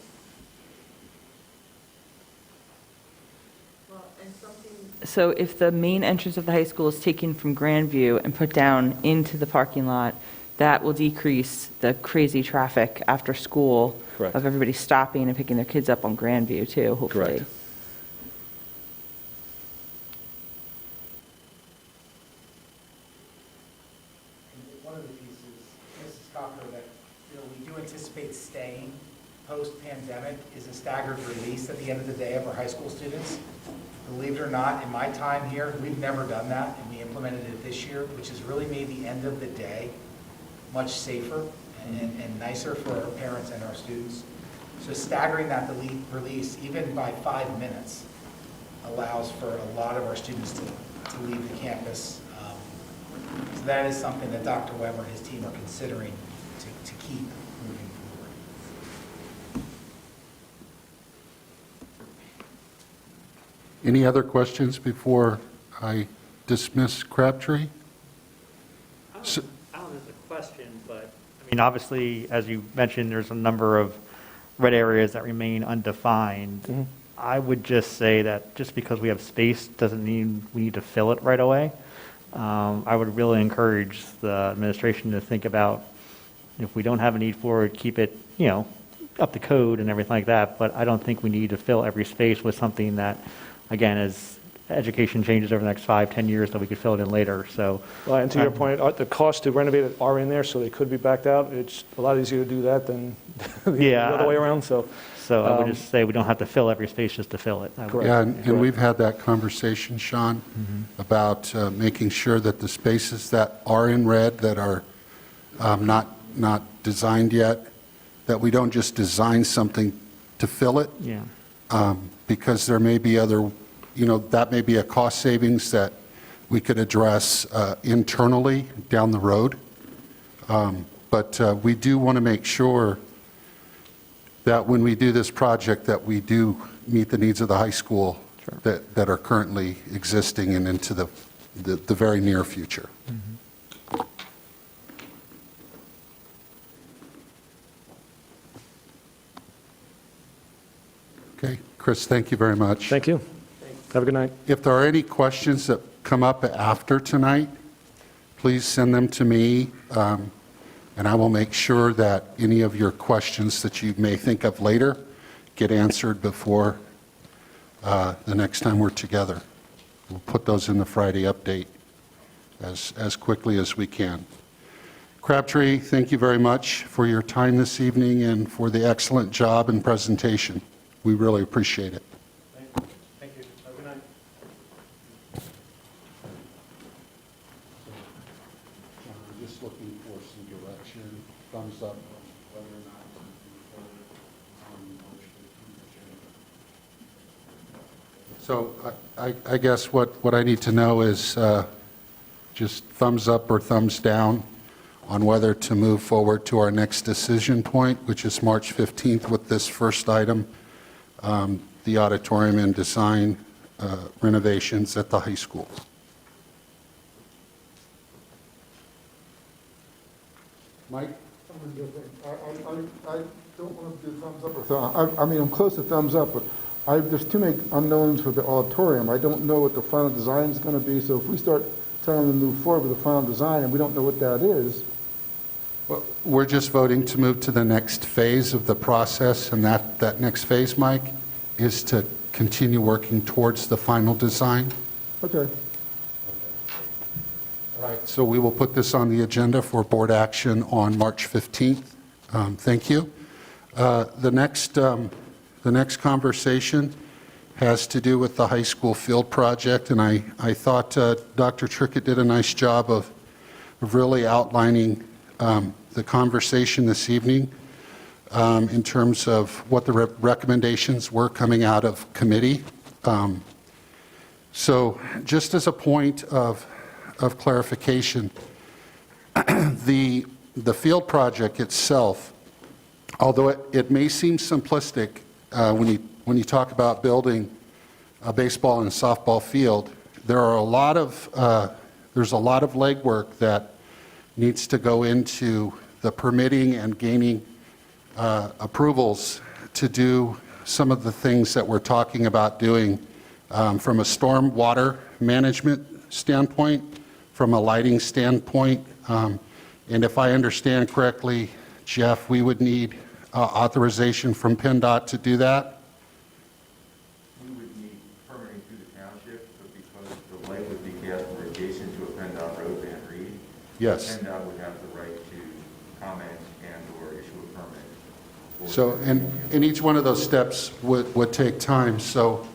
So if the main entrance of the high school is taken from Grandview and put down into the parking lot, that will decrease the crazy traffic after school Correct. of everybody stopping and picking their kids up on Grandview too, hopefully. Correct. One of the pieces, Mrs. Cocker, that we do anticipate staying post-pandemic is a staggered release at the end of the day of our high school students. Believe it or not, in my time here, we've never done that, and we implemented it this year, which has really made the end of the day much safer and nicer for our parents and our students. So staggering that release, even by 5 minutes, allows for a lot of our students to leave the campus. So that is something that Dr. Weber and his team are considering to keep moving forward. Any other questions before I dismiss Crabtree? I don't know if it's a question, but, I mean, obviously, as you mentioned, there's a number of red areas that remain undefined, I would just say that just because we have space doesn't mean we need to fill it right away. I would really encourage the administration to think about, if we don't have a need for it, keep it, up to code and everything like that, but I don't think we need to fill every space with something that, again, as education changes over the next 5-10 years, that we could fill it in later, so. Well, and to your point, the costs to renovate it are in there, so they could be backed out. It's a lot easier to do that than the Yeah. other way around, so. So I would just say we don't have to fill every space just to fill it. I would- Yeah, and we've had that conversation, Sean, about making sure that the spaces that are in red, that are not designed yet, that we don't just design something to fill it, Yeah. because there may be other, that may be a cost savings that we could address internally down the road. But we do want to make sure that when we do this project, that we do meet the needs of the high school that are currently existing and into the very near future. Okay, Chris, thank you very much. Thank you. Have a good night. If there are any questions that come up after tonight, please send them to me, and I will make sure that any of your questions that you may think of later get answered before the next time we're together. We'll put those in the Friday update as quickly as we can. Crabtree, thank you very much for your time this evening and for the excellent job and presentation. We really appreciate it. Thank you. Have a good night. John, I'm just looking for some direction, thumbs up, whether or not to move forward on March 15th agenda. So I guess what I need to know is just thumbs up or thumbs down on whether to move forward to our next decision point, which is March 15th with this first item, the auditorium and design renovations at the high school. Mike? I don't want to do thumbs up or thumbs, I mean, I'm close to thumbs up, but there's too many unknowns for the auditorium. I don't know what the final design is going to be, so if we start telling them to move forward with the final design and we don't know what that is. Well, we're just voting to move to the next phase of the process, and that next phase, Mike, is to continue working towards the final design. Okay. All right, so we will put this on the agenda for board action on March 15th. Thank you. The next conversation has to do with the high school field project, and I thought Dr. Trickett did a nice job of really outlining the conversation this evening in terms of what the recommendations were coming out of committee. So just as a point of clarification, the field project itself, although it may seem simplistic when you talk about building a baseball and softball field, there's a lot of legwork that needs to go into the permitting and gaining approvals to do some of the things that we're talking about doing from a storm water management standpoint, from a lighting standpoint. And if I understand correctly, Jeff, we would need authorization from PennDOT to do that? We would need permitting through the township, but because the light would be cast for adjacent to a PennDOT road, Van Reed. Yes. PennDOT would have the right to comment and/or issue a permit. for- So, and each one of those steps would take time. So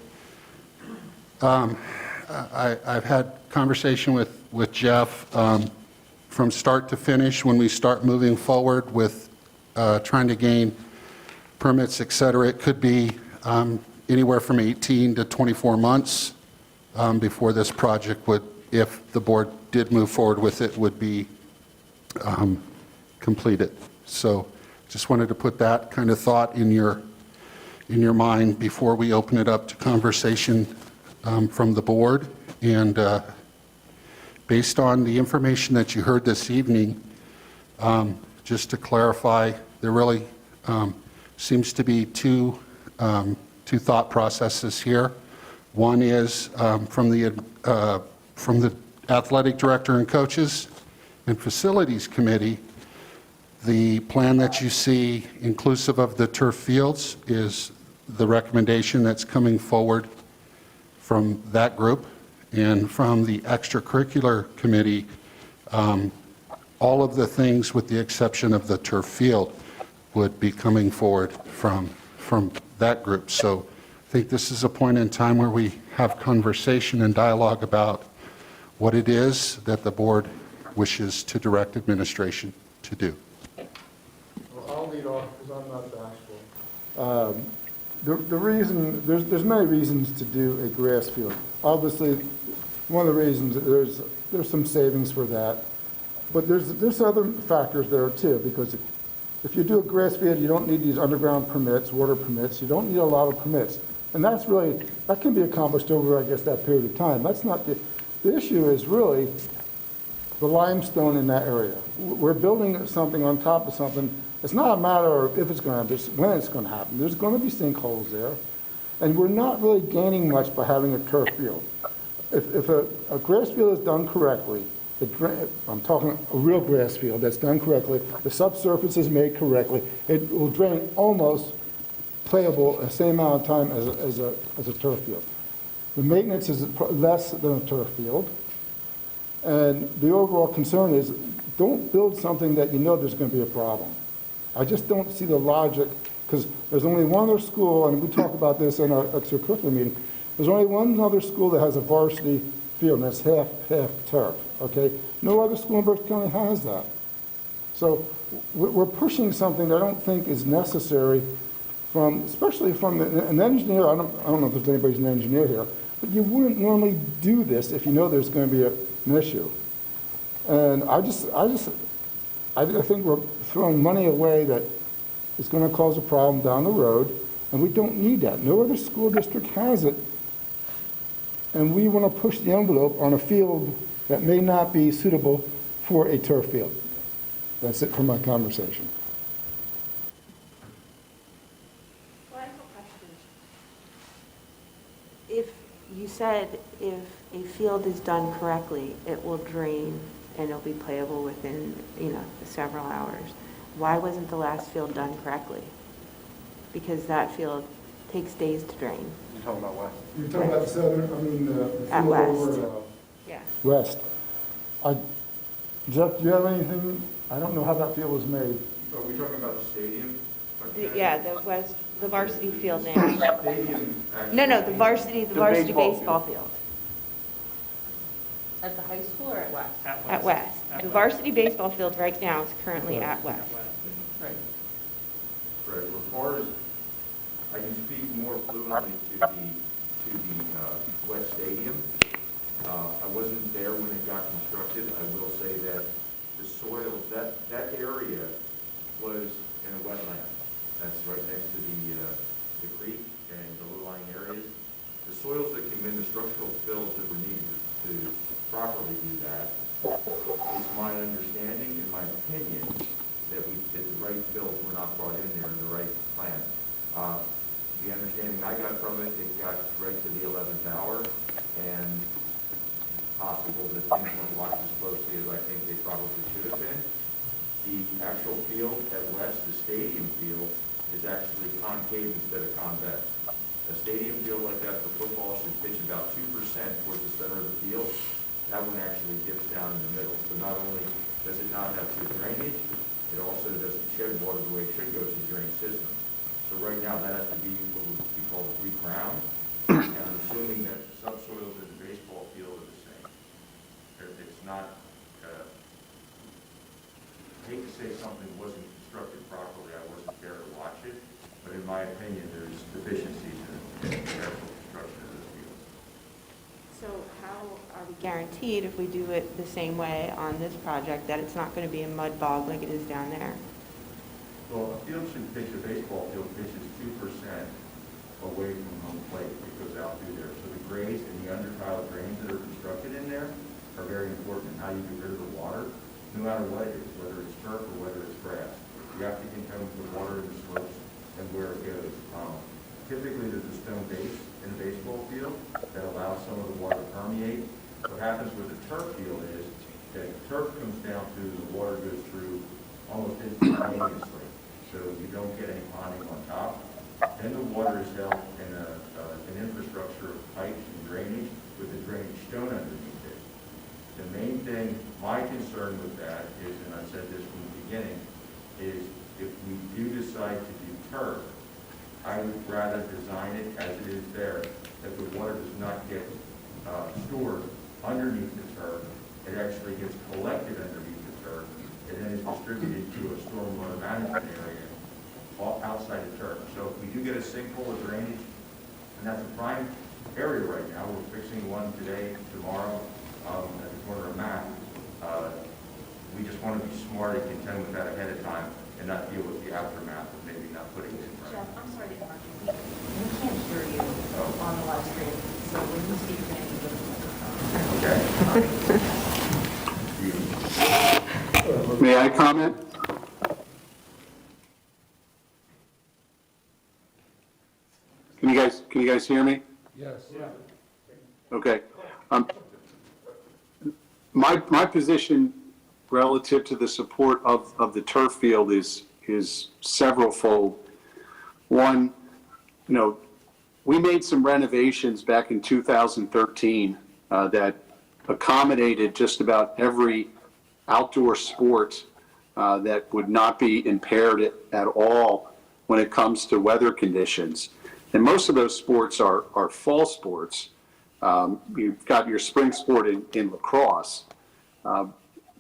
I've had conversation with Jeff from start to finish when we start moving forward with trying to gain permits, et cetera. It could be anywhere from 18 to 24 months before this project would, if the board did move forward with it, would be completed. So just wanted to put that kind of thought in your mind before we open it up to conversation from the board. And based on the information that you heard this evening, just to clarify, there really seems to be two thought processes here. One is from the athletic director and coaches and facilities committee. The plan that you see, inclusive of the turf fields, is the recommendation that's coming forward from that group. And from the extracurricular committee, all of the things with the exception of the turf field would be coming forward from that group. So I think this is a point in time where we have conversation and dialogue about what it is that the board wishes to direct administration to do. Well, I'll lead off because I'm not bashful. The reason, there's many reasons to do a grass field. Obviously, one of the reasons, there's some savings for that. But there's other factors there too, because if you do a grass field, you don't need these underground permits, water permits, you don't need a lot of permits. And that can be accomplished over, I guess, that period of time. That's not the issue is really the limestone in that area. We're building something on top of something. It's not a matter of if it's going to happen, it's when it's going to happen. There's going to be sinkholes there. And we're not really gaining much by having a turf field. If a grass field is done correctly, I'm talking a real grass field that's done correctly, the subsurface is made correctly, it will drain almost playable the same amount of time as a turf field. The maintenance is less than a turf field. And the overall concern is don't build something that you know there's going to be a problem. I just don't see the logic, because there's only one other school, and we talked about this in our extracurricular meeting, there's only one other school that has a varsity field, and that's half turf, okay? No other school in Berks County has that. So we're pushing something that I don't think is necessary especially from an engineer. I don't know if there's anybody's an engineer here, but you wouldn't normally do this if you know there's going to be an issue. And I think we're throwing money away that is going to cause a problem down the road, and we don't need that. No other school district has it, and we want to push the envelope on a field that may not be suitable for a turf field. That's it for my conversation. Well, I have a question. If you said if a field is done correctly, it will drain and it'll be playable within, several hours. Why wasn't the last field done correctly? Because that field takes days to drain. You're talking about what? You're talking about the the At field West. over, Yeah. West. Jeff, do you have anything? I don't know how that field was made. Are we talking about the stadium? Yeah, the varsity field now. Stadium. No, the varsity baseball baseball field. At the high school or at West? At West. The varsity baseball field right now is currently at West. Right. Right, well, as far as, I can speak more fluently to the West Stadium. I wasn't there when it got constructed. I will say that the soils, that area was in a wetland. That's right next to the creek and the low-lying areas. The soils that came in, the structural fills that were needed to properly do that, it's my understanding, in my opinion, that the right fills were not brought in there in the right plan. The understanding I got from it, it got right to the 11th hour, and possible that things weren't watched as closely as I think they probably should have been. The actual field at West, the stadium field, is actually concave instead of convex. A stadium field like that for football should pitch about 2% towards the center of the field. That one actually dips down in the middle. So not only does it not have good drainage, it also doesn't shed water the way it should go to the drain system. So right now, that has to be what would be called re-crowned. And I'm assuming that the subsoils in the baseball field are the same. It's not, I hate to say something wasn't constructed properly, I wasn't there to watch it, but in my opinion, there's deficiencies in the careful construction of those fields. So how are we guaranteed if we do it the same way on this project that it's not going to be a mud bog like it is down there? Well, a field should pitch, a baseball field pitches 2% away from home plate. It goes out through there. So the grades and the undertile drains that are constructed in there are very important in how you get rid of the water, no matter what it is, whether it's turf or whether it's grass. You have to contend with the water in the slopes and where it goes. Typically, there's a stone base in a baseball field that allows some of the water to permeate. What happens with the turf field is that turf comes down through, the water goes through almost instantaneously, so you don't get any ponding on top. Then the water is held in an infrastructure of pipes and drainage with a drainage stone underneath it. The main thing, my concern with that is, and I said this from the beginning, is if we do decide to do turf, I would rather design it as it is there, that the water does not get stored underneath the turf. It actually gets collected underneath the turf and then is distributed to a stormwater management area outside the turf. So if we do get a sinkhole or drainage, and that's a prime area right now, we're fixing one today, tomorrow, at the corner of Mack. We just want to be smart and contend with that ahead of time and not deal with the aftermath of maybe not putting it in. Jeff, I'm sorry to interrupt you. We can't hear you on the live stream, so when you speak, you're going to need to Okay. May I comment? Can you guys hear me? Yes. Okay. My position relative to the support of the turf field is severalfold. One, we made some renovations back in 2013 that accommodated just about every outdoor sport that would not be impaired at all when it comes to weather conditions. And most of those sports are fall sports. You've got your spring sport in lacrosse,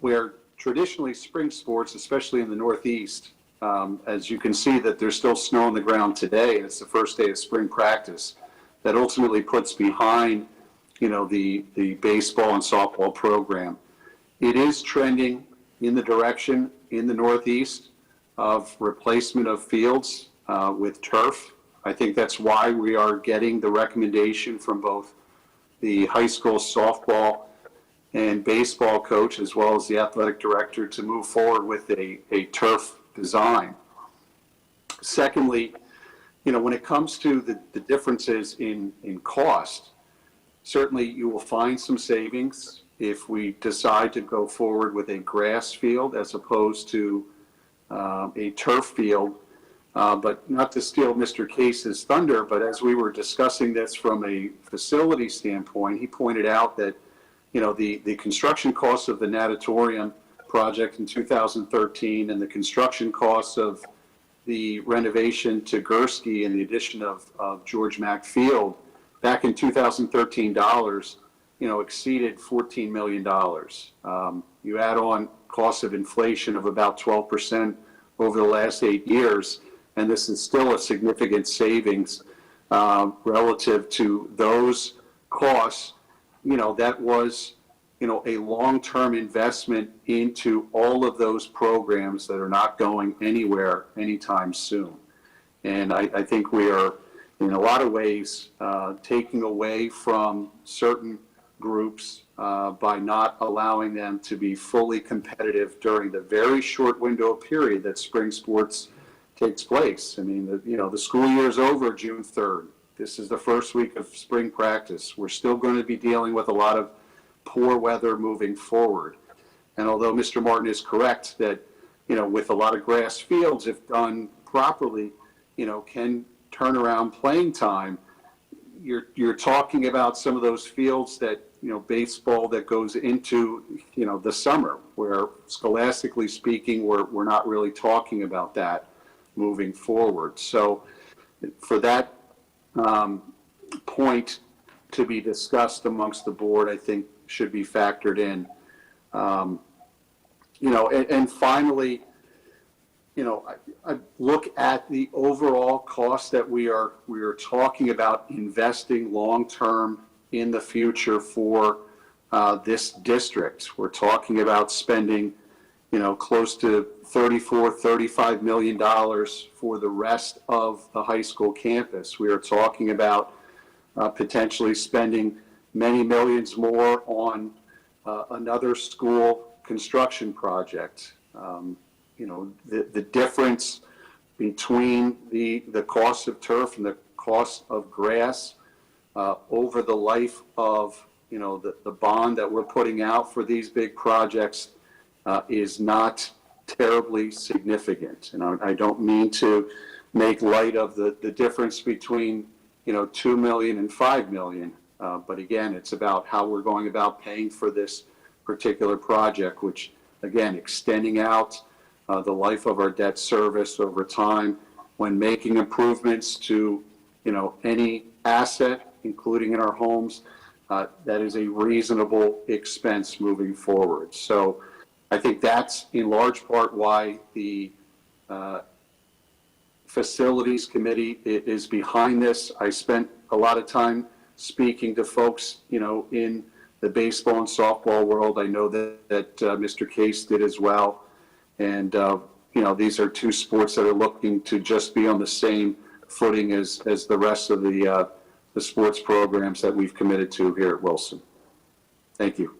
where traditionally spring sports, especially in the Northeast, as you can see that there's still snow on the ground today, and it's the first day of spring practice, that ultimately puts behind, the baseball and softball program. It is trending in the direction in the Northeast of replacement of fields with turf. I think that's why we are getting the recommendation from both the high school softball and baseball coach, as well as the athletic director, to move forward with a turf design. Secondly, when it comes to the differences in cost, certainly you will find some savings if we decide to go forward with a grass field as opposed to a turf field. But not to steal Mr. Case's thunder, but as we were discussing this from a facility standpoint, he pointed out that, the construction costs of the natatorium project in 2013 and the construction costs of the renovation to Gursky and the addition of George Mack Field back in 2013 dollars, exceeded $14 million. You add on costs of inflation of about 12% over the last 8 years, and this is still a significant savings relative to those costs. That was, a long-term investment into all of those programs that are not going anywhere anytime soon. And I think we are, in a lot of ways, taking away from certain groups by not allowing them to be fully competitive during the very short window of period that spring sports takes place. I mean, the school year is over June 3rd. This is the first week of spring practice. We're still going to be dealing with a lot of poor weather moving forward. And although Mr. Martin is correct that, with a lot of grass fields, if done properly, can turn around playing time, you're talking about some of those fields that, baseball that goes into, the summer, where scholastically speaking, we're not really talking about that moving forward. So for that point to be discussed amongst the board, I think should be factored in. And finally, I look at the overall cost that we are talking about investing long-term in the future for this district. We're talking about spending, close to $35 million for the rest of the high school campus. We are talking about potentially spending many millions more on another school construction project. The difference between the cost of turf and the cost of grass over the life of, the bond that we're putting out for these big projects is not terribly significant. And I don't mean to make light of the difference between, 2 million and 5 million. But again, it's about how we're going about paying for this particular project, which, again, extending out the life of our debt service over time when making improvements to, any asset, including in our homes, that is a reasonable expense moving forward. So I think that's in large part why the Facilities Committee is behind this. I spent a lot of time speaking to folks, in the baseball and softball world. I know that Mr. Case did as well. And, these are two sports that are looking to just be on the same footing as the rest of the sports programs that we've committed to here at Wilson. Thank you.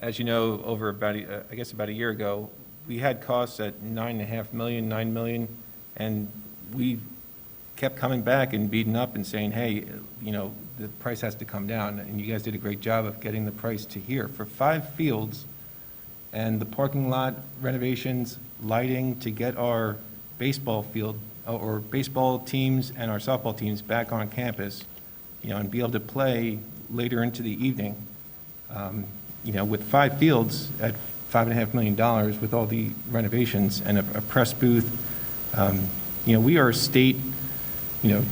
As you know, over about, about a year ago, we had costs at $9.5 million, $9 million, and we kept coming back and beating up and saying, hey, the price has to come down, and you guys did a great job of getting the price to here. For 5 fields and the parking lot renovations, lighting to get our baseball field, or baseball teams and our softball teams back on campus, and be able to play later into the evening. With 5 fields at $5.5 million with all the renovations and a press booth, we are a state,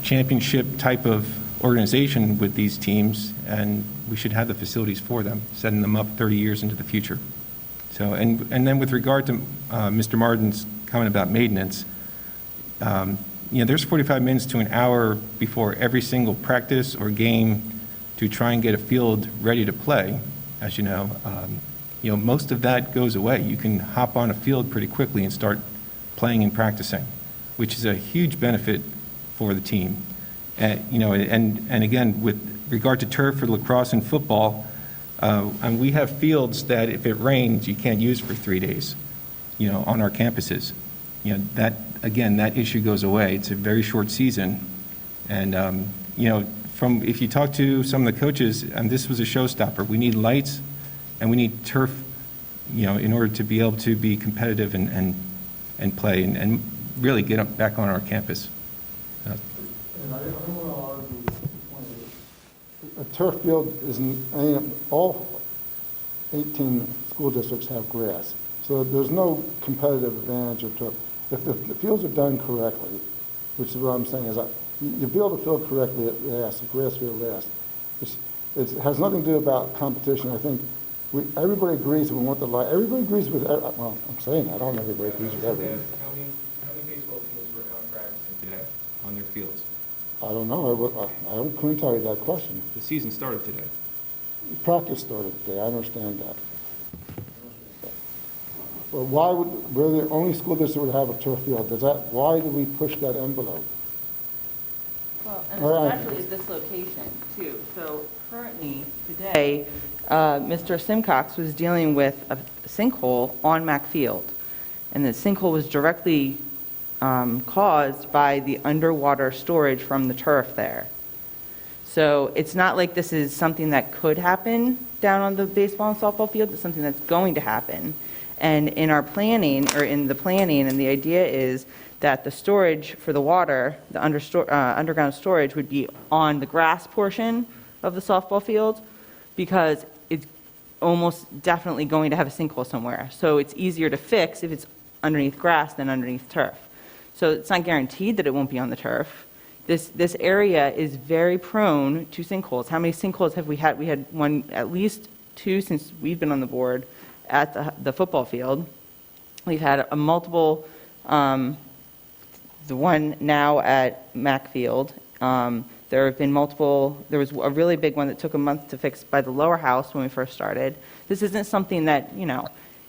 championship type of organization with these teams, and we should have the facilities for them, setting them up 30 years into the future. So, and then with regard to Mr. Martin's comment about maintenance, there's 45 minutes to an hour before every single practice or game to try and get a field ready to play. As you know, most of that goes away. You can hop on a field pretty quickly and start playing and practicing, which is a huge benefit for the team. And again, with regard to turf for lacrosse and football, and we have fields that if it rains, you can't use for 3 days, on our campuses. That, again, that issue goes away. It's a very short season. And, if you talk to some of the coaches, and this was a showstopper, we need lights and we need turf, in order to be able to be competitive and play and really get up back on our campus. And I don't want to argue the point of a turf field isn't, all 18 school districts have grass. So there's no competitive advantage of turf. If the fields are done correctly, which is what I'm saying, is you build a field correctly, it lasts, a grass field lasts. It has nothing to do about competition. I think everybody agrees we want the light. Everybody agrees with, well, I'm saying that, I don't know if everybody agrees with everything. How many baseball teams were out practicing today on their fields? I don't know. I couldn't tell you that question. The season started today. Practice started today. I understand that. But we're the only school district that would have a turf field. Why do we push that envelope? Well, and All right. especially at this location, too. So currently, today, Mr. Simcox was dealing with a sinkhole on Mack Field. And the sinkhole was directly caused by the underwater storage from the turf there. So it's not like this is something that could happen down on the baseball and softball field. It's something that's going to happen. And in our planning, or in the planning, and the idea is that the storage for the water, the underground storage, would be on the grass portion of the softball field, because it's almost definitely going to have a sinkhole somewhere. So it's easier to fix if it's underneath grass than underneath turf. So it's not guaranteed that it won't be on the turf. This area is very prone to sinkholes. How many sinkholes have we had? We had at least 2 since we've been on the board at the football field. We've had a multiple, the one now at Mack Field. There have been multiple. There was a really big one that took a month to fix by the lower house when we first started. This isn't something that,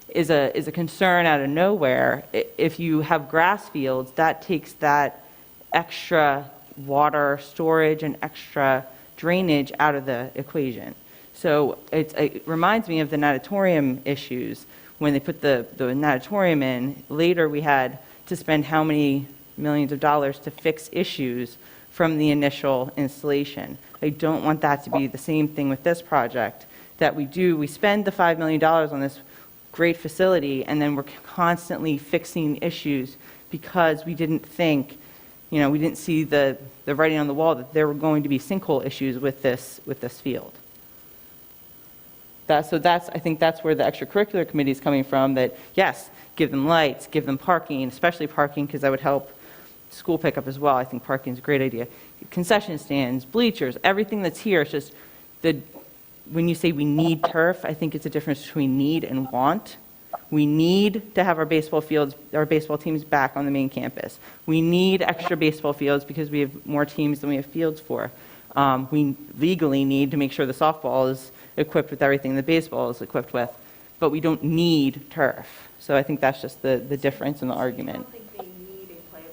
is a concern out of nowhere. If you have grass fields, that takes that extra water storage and extra drainage out of the equation. So it reminds me of the natatorium issues. When they put the natatorium in, later we had to spend how many millions of dollars to fix issues from the initial installation. I don't want that to be the same thing with this project, that we spend the $5 million on this great facility, and then we're constantly fixing issues because we didn't think, we didn't see the writing on the wall that there were going to be sinkhole issues with this field. I think that's where the extracurricular committee is coming from, that yes, give them lights, give them parking, especially parking, because that would help school pickup as well. I think parking is a great idea. Concession stands, bleachers, everything that's here. It's just when you say we need turf, I think it's a difference between need and want. We need to have our baseball teams back on the main campus. We need extra baseball fields because we have more teams than we have fields for. We legally need to make sure the softball is equipped with everything the baseball is equipped with, but we don't need turf. So I think that's just the difference in the argument. I don't think they need a playable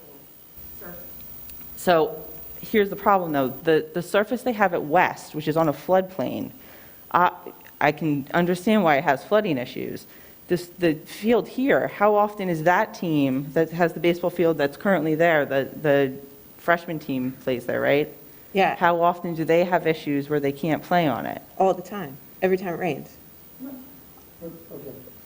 surface. So here's the problem, though. The surface they have at West, which is on a floodplain, I can understand why it has flooding issues. The field here, how often is that team that has the baseball field that's currently there, the freshman team plays there, right? Yeah, How often do they have issues where they can't play on it? all the time, every time it rains. Okay,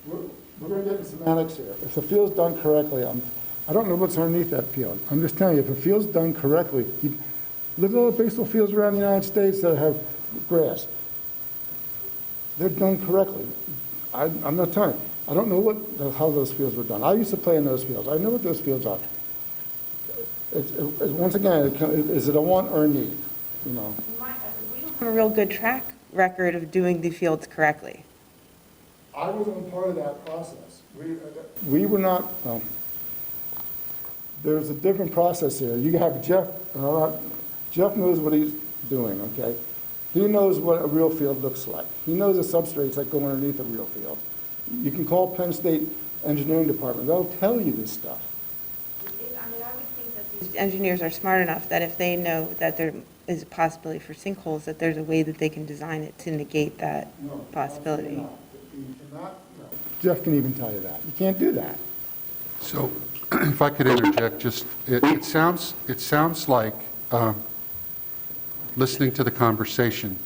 we're going to get into semantics here. If the field's done correctly, I don't know what's underneath that field. I'm just telling you, if the field's done correctly, look at all the baseball fields around the United States that have grass. They're done correctly. I'm not telling you. I don't know how those fields were done. I used to play in those fields. I know what those fields are. Once again, is it a want or a need? We don't have a real good track record of doing the fields correctly. I wasn't a part of that process. We were not, well, there's a different process here. You have Jeff, Jeff knows what he's doing, okay? He knows what a real field looks like. He knows the substrates that go underneath a real field. You can call Penn State Engineering Department. They'll tell you this stuff. I would think that these engineers are smart enough that if they know that there is a possibility for sinkholes, that there's a way that they can design it to negate that possibility. No. You cannot, no. Jeff can even tell you that. You can't do that. So if I could interject, just, it sounds like, listening to the conversation,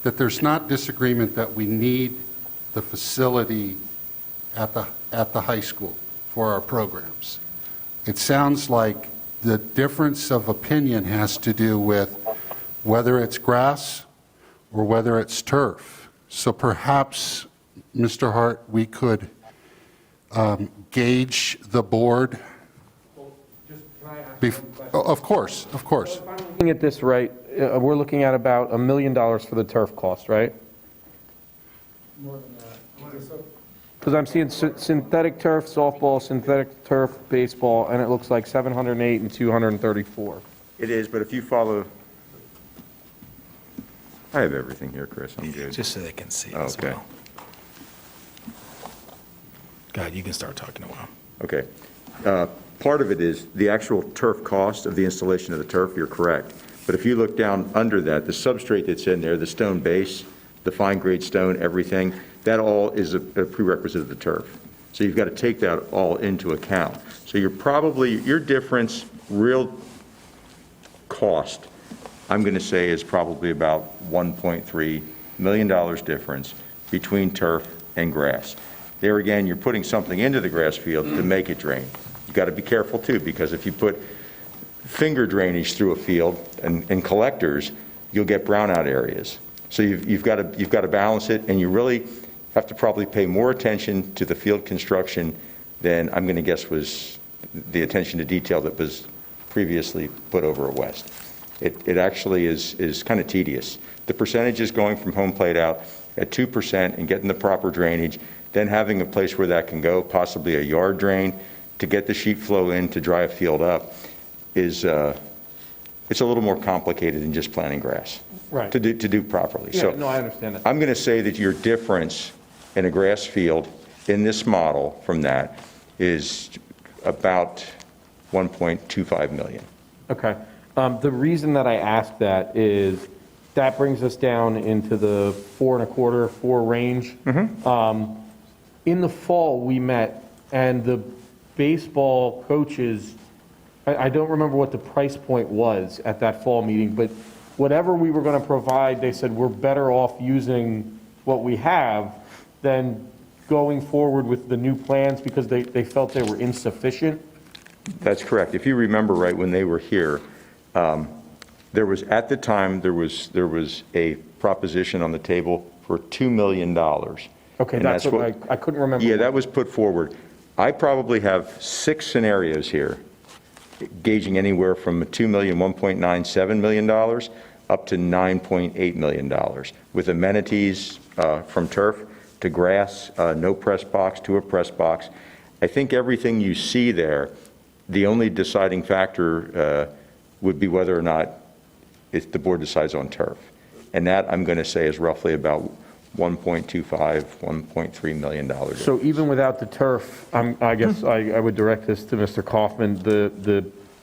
that there's not disagreement that we need the facility at the high school for our programs. It sounds like the difference of opinion has to do with whether it's grass or whether it's turf. So perhaps, Mr. Hart, we could gauge the board. Of course. If I'm looking at this right, we're looking at about $1 million for the turf cost, right? More than that. Because I'm seeing synthetic turf, softball, synthetic turf, baseball, and it looks like 708 and 234. It is, but if you follow, I have everything here, Chris, I'm good. Just so they can see as Okay. well. Go ahead, you can start talking a while. Okay. Part of it is the actual turf cost of the installation of the turf, you're correct. But if you look down under that, the substrate that's in there, the stone base, the fine grade stone, everything, that all is a prerequisite of the turf. So you've got to take that all into account. So your difference, real cost, I'm going to say is probably about $1.3 million difference between turf and grass. There again, you're putting something into the grass field to make it drain. You've got to be careful too, because if you put finger drainage through a field and collectors, you'll get brownout areas. So you've got to balance it, and you really have to probably pay more attention to the field construction than I'm going to guess was the attention to detail that was previously put over at West. It actually is kind of tedious. The percentages going from home plate out at 2% and getting the proper drainage, then having a place where that can go, possibly a yard drain, to get the sheet flow in to dry a field up, is it's a little more complicated than just planting grass. Right. To do properly. Yeah, So no, I understand that. I'm going to say that your difference in a grass field in this model from that is about 1.25 million. Okay. The reason that I asked that is that brings us down into the 4.25, 4 range. In the fall, we met, and the baseball coaches, I don't remember what the price point was at that fall meeting, but whatever we were going to provide, they said we're better off using what we have than going forward with the new plans because they felt they were insufficient. That's correct. If you remember right, when they were here, there was, at the time, there was a proposition on the table for $2 million. Okay, And that's what I couldn't remember. Yeah, that was put forward. I probably have 6 scenarios here, gauging anywhere from $2 million, $1.97 million, up to $9.8 million, with amenities from turf to grass, no press box to a press box. I think everything you see there, the only deciding factor would be whether or not the board decides on turf. And that, I'm going to say, is roughly about $1.25, $1.3 million. So even without the turf, I guess I would direct this to Mr. Kaufman,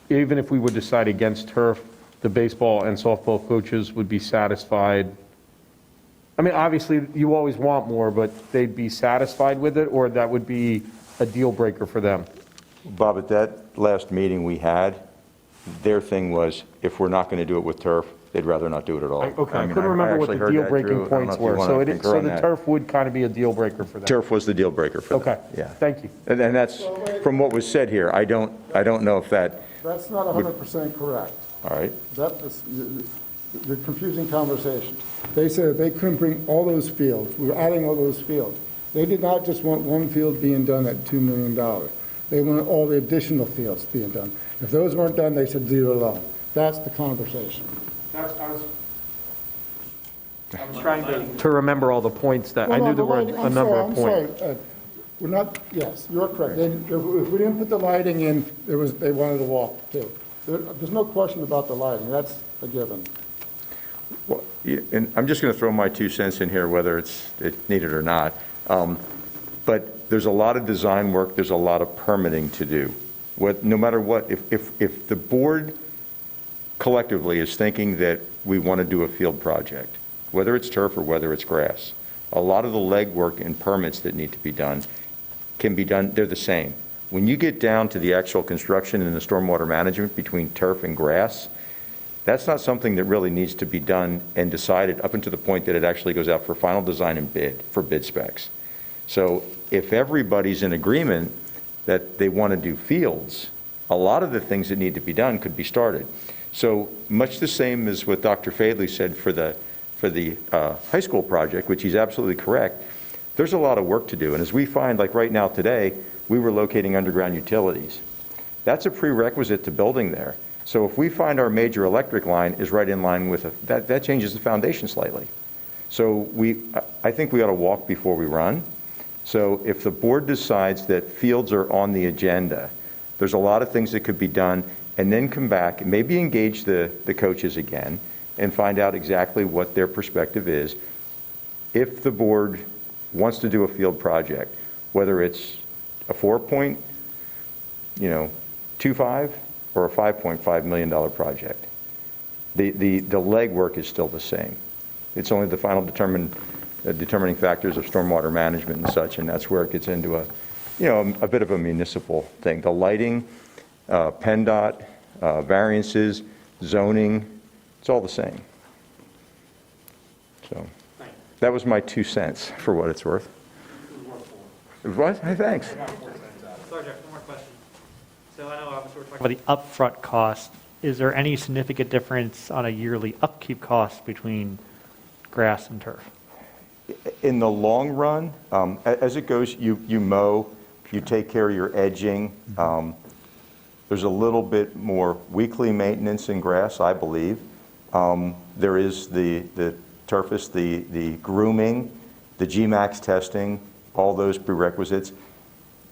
even if we would decide against turf, the baseball and softball coaches would be satisfied. I mean, obviously, you always want more, but they'd be satisfied with it, or that would be a deal breaker for them? Bob, at that last meeting we had, their thing was, if we're not going to do it with turf, they'd rather not do it at all. Okay, I mean, couldn't remember what actually the heard deal that, breaking Drew. I don't know points if you were. wanna So concur on the that. turf would kind of be a deal breaker for them? Turf was the deal breaker for them. Okay, Yeah. thank you. And that's, from what was said here, I don't know if that, That's not 100% correct. all right? That is, the confusing conversation. They said they couldn't bring all those fields. We were adding all those fields. They did not just want one field being done at $2 million. They wanted all the additional fields being done. If those weren't done, they said leave it alone. That's the conversation. I was trying to remember all the points that, I knew there were a number of points. I'm sorry, we're not, yes, you're correct. If we didn't put the lighting in, they wanted to walk too. There's no question about the lighting, that's a given. Well, and I'm just going to throw my 2 cents in here, whether it's needed or not. But there's a lot of design work, there's a lot of permitting to do. No matter what, if the board collectively is thinking that we want to do a field project, whether it's turf or whether it's grass, a lot of the legwork and permits that need to be done can be done, they're the same. When you get down to the actual construction and the stormwater management between turf and grass, that's not something that really needs to be done and decided up until the point that it actually goes out for final design and bid, for bid specs. So if everybody's in agreement that they want to do fields, a lot of the things that need to be done could be started. So much the same as what Dr. Fadley said for the high school project, which he's absolutely correct, there's a lot of work to do. And as we find, like right now today, we were locating underground utilities. That's a prerequisite to building there. So if we find our major electric line is right in line with that changes the foundation slightly. So I think we ought to walk before we run. So if the board decides that fields are on the agenda, there's a lot of things that could be done, and then come back and maybe engage the coaches again and find out exactly what their perspective is. If the board wants to do a field project, whether it's a 4.25 or a $5.5 million project, the legwork is still the same. It's only the final determining factors of stormwater management and such, and that's where it gets into a bit of a municipal thing. The lighting, PennDOT, variances, zoning, it's all the same. So that was my 2 cents for what it's worth. What? Hey, thanks. Sorry, Jeff, one more question. So I know obviously we're talking about the upfront cost. Is there any significant difference on a yearly upkeep cost between grass and turf? In the long run, as it goes, you mow, you take care of your edging. There's a little bit more weekly maintenance in grass, I believe. There is the turfist, the grooming, the GMAX testing, all those prerequisites.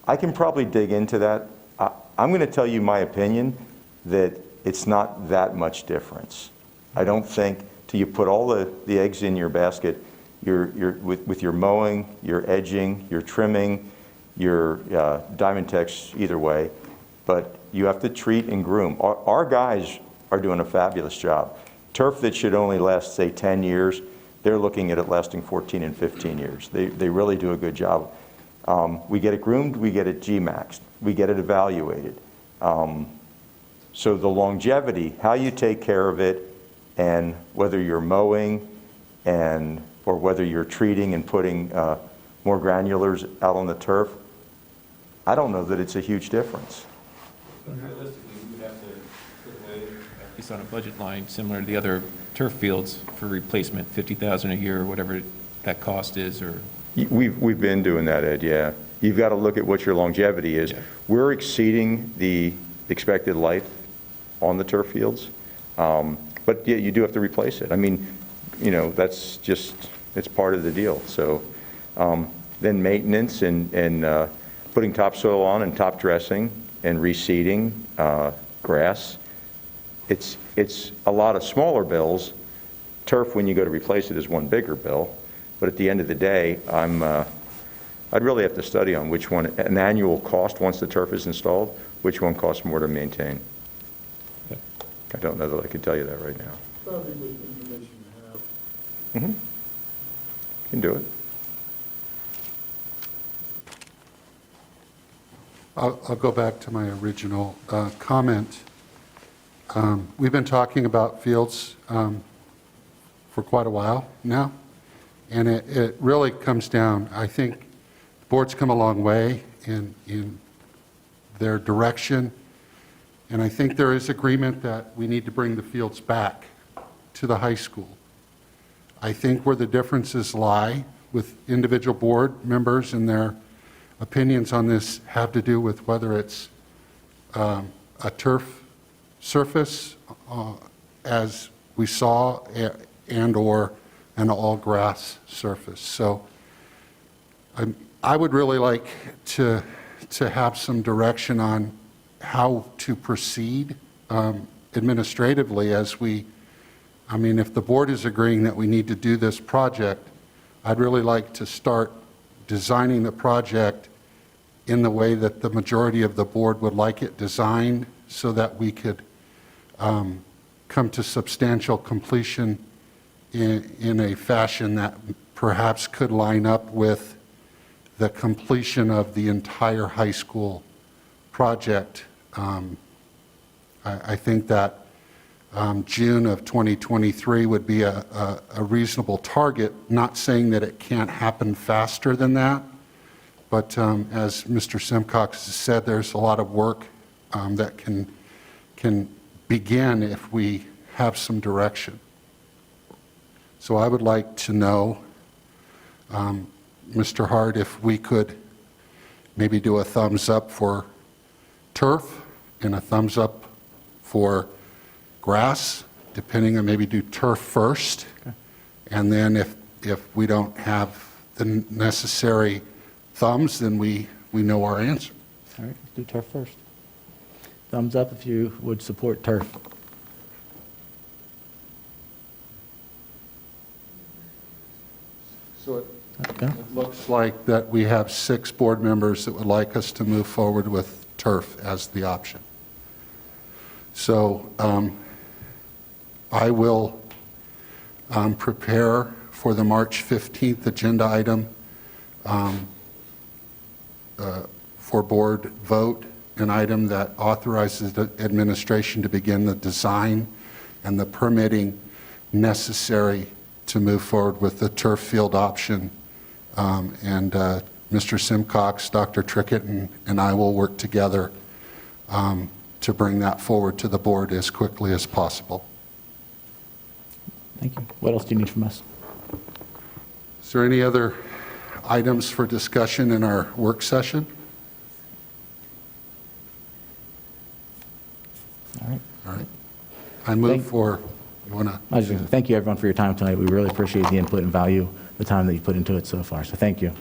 I can probably dig into that. I'm going to tell you my opinion that it's not that much difference. I don't think till you put all the eggs in your basket, with your mowing, your edging, your trimming, your Diamond Tex, either way, but you have to treat and groom. Our guys are doing a fabulous job. turf that should only last, say, 10 years, they're looking at it lasting 14 and 15 years. They really do a good job. We get it groomed, we get it G-maxed, we get it evaluated. So the longevity, how you take care of it, and whether you're mowing or whether you're treating and putting more granulars out on the turf, I don't know that it's a huge difference. Realistically, we would have to put away, at least on a budget line, similar to the other turf fields for replacement, $50,000 a year, or whatever that cost is, or... We've been doing that, Ed, yeah. You've got to look at what your longevity is. Yeah. We're exceeding the expected life on the turf fields, but yeah, you do have to replace it. I mean, you know, that's just, it's part of the deal. So then maintenance and putting topsoil on and top dressing and reseeding, grass. It's a lot of smaller bills. Turf, when you go to replace it, is one bigger bill. But at the end of the day, I'd really have to study on which one, an annual cost once the turf is installed, which one costs more to maintain. I don't know that I could tell you that right now. Probably good information to have. Can do it. I'll go back to my original comment. We've been talking about fields for quite a while now, and it really comes down, I think, the board's come a long way in their direction, and I think there is agreement that we need to bring the fields back to the high school. I think where the differences lie with individual board members and their opinions on this have to do with whether it's a turf surface, as we saw, and/or an all-grass surface. So I would really like to have some direction on how to proceed administratively as we, I mean, if the board is agreeing that we need to do this project, I'd really like to start designing the project in the way that the majority of the board would like it designed so that we could come to substantial completion in a fashion that perhaps could line up with the completion of the entire high school project. I think that June of 2023 would be a reasonable target, not saying that it can't happen faster than that, but as Mr. Simcox has said, there's a lot of work that can begin if we have some direction. So I would like to know, Mr. Hart, if we could maybe do a thumbs up for turf and a thumbs up for grass, depending on, maybe do turf first. Okay. And then if we don't have the necessary thumbs, then we know our answer. All right, let's do turf first. Thumbs up if you would support turf. So it looks like that we have 6 board members that would like us to move forward with turf as the option. So I will prepare for the March 15th agenda item for board vote, an item that authorizes the administration to begin the design and the permitting necessary to move forward with the turf field option. And Mr. Simcox, Dr. Trickett, and I will work together to bring that forward to the board as quickly as possible. Thank you. What else do you need from us? Is there any other items for discussion in our work session? All right. All right. I move for, you want to? I was just going to thank you, everyone, for your time tonight. We really appreciate the input and value the time that you put into it so far. So thank you.